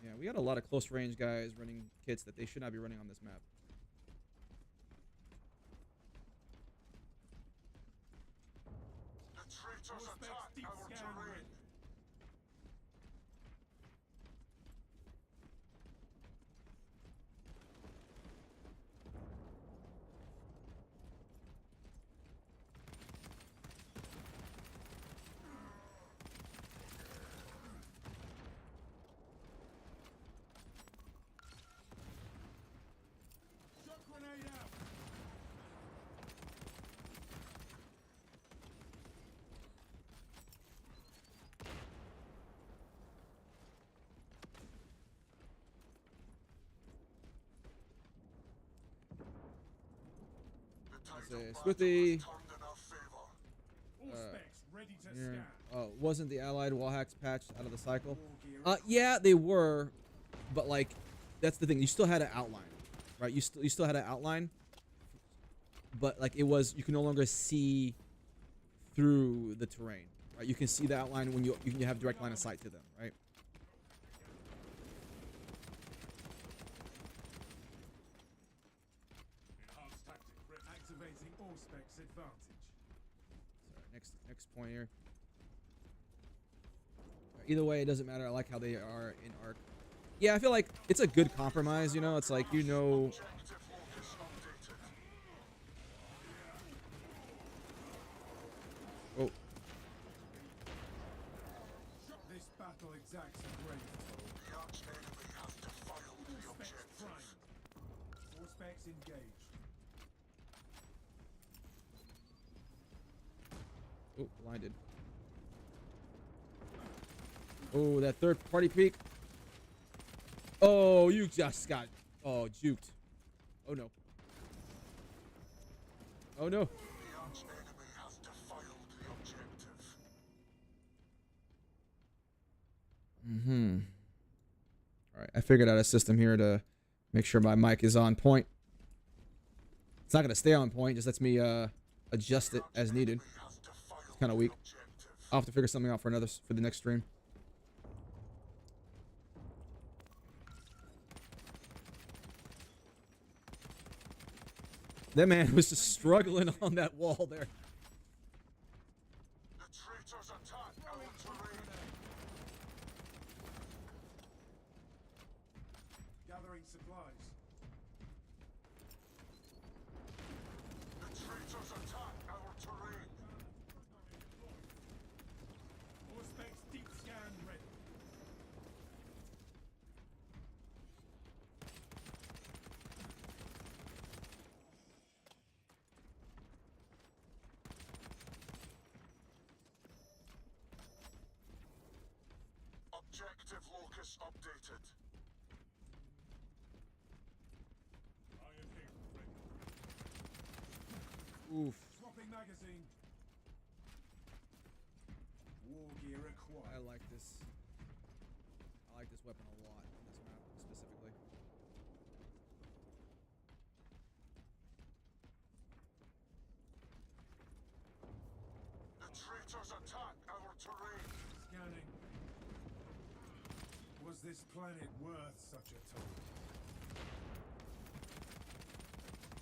Yeah, we got a lot of close range guys running kits that they should not be running on this map. The traitors All specs attack deep our scan terrain. tide Say, of Smithy. battle has turned in our favor. All specs ready to Here. scan. Oh, wasn't the allied wall hacks patched out of the cycle? War gear Yeah, they were, but like, that's the thing. You still had an outline, right? You still had an outline, but like it was, you can no longer see through the terrain, right? You can see the outline when you have direct line of sight to them, right? enhanced tactic activating all specs advantage. So next point here. Either way, it doesn't matter. I like how they are in Arc. Yeah, I feel like it's a good compromise. You know, it's like Objective locus updated. Oh, This battle exacts a great toll. The arch enemy has defiled the All specs objective. primed. All specs engaged. oh, blinded. Oh, that third party peak. Oh, you just got juked. Oh no. Oh no. The arch enemy has defiled the objective. All right, I figured out a system here to make sure my mic is on point. It's not gonna stay on point, just lets me adjust it as needed. Enemy has defiled It's kind of the weak. objective. I'll have to figure something out for the next stream. That man was just struggling on that wall there. The traitors attack our terrain. Gathering supplies. The traitors attack our terrain. All specs deep scan ready. Objective locus updated. Iron Hill ready. Oof. Swapping magazine. War gear I acquired. like this. I like this weapon a lot on this map specifically. The traitors attack our terrain. Scanning. Was this planet worth such a toll?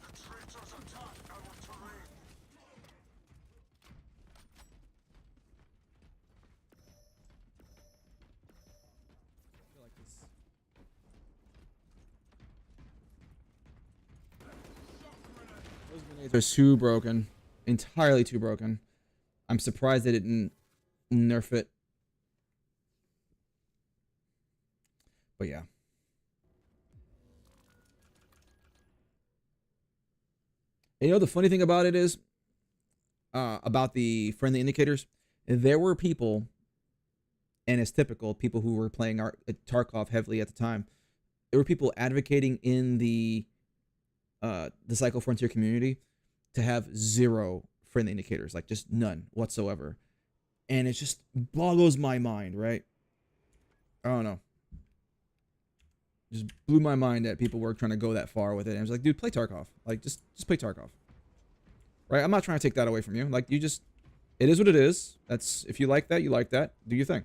The traitors attack our terrain. I feel like this. Those grenades are too broken. Entirely too broken. I'm surprised they didn't nerf it. But yeah. And you know the funny thing about it is, about the friendly indicators, there were people, and it's typical, people who were playing Tarkov heavily at the time, there were people advocating in the Psycho Frontier community to have 0 friendly indicators, like just none whatsoever. And it just boggles my mind, right? I don't know. Just blew my mind that people were trying to go that far with it. And I was like, dude, play Tarkov. Like, just play Tarkov. Right? I'm not trying to take that away from you. Like, you just, it is what it is. That's, if you like that, you like that. Do your thing.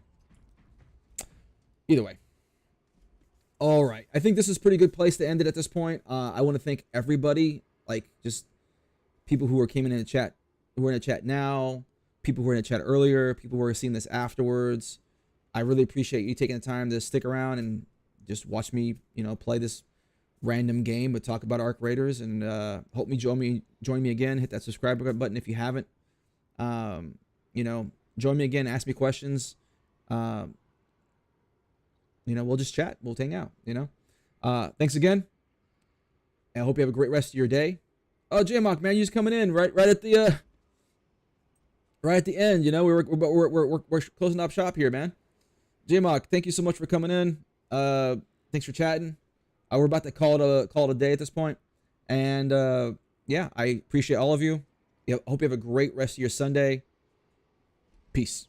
Either way. All right. I think this is a pretty good place to end it at this point. I want to thank everybody, like, just people who came in the chat, who are in the chat now, people who were in the chat earlier, people who are seeing this afterwards. I really appreciate you taking the time to stick around and just watch me, play this random game, but talk about Arc Raiders, and hope me join me again. Hit that subscribe button if you haven't. Join me again. Ask me questions. We'll just chat. We'll hang out. Thanks again. And I hope you have a great rest of your day. Oh, J-Mock, man, you just coming in right at the end. We're closing up shop here, man. J-Mock, thank you so much for coming in. Thanks for chatting. We're about to call it a day at this point. And yeah, I appreciate all of you. Hope you have a great rest of your Sunday. Peace.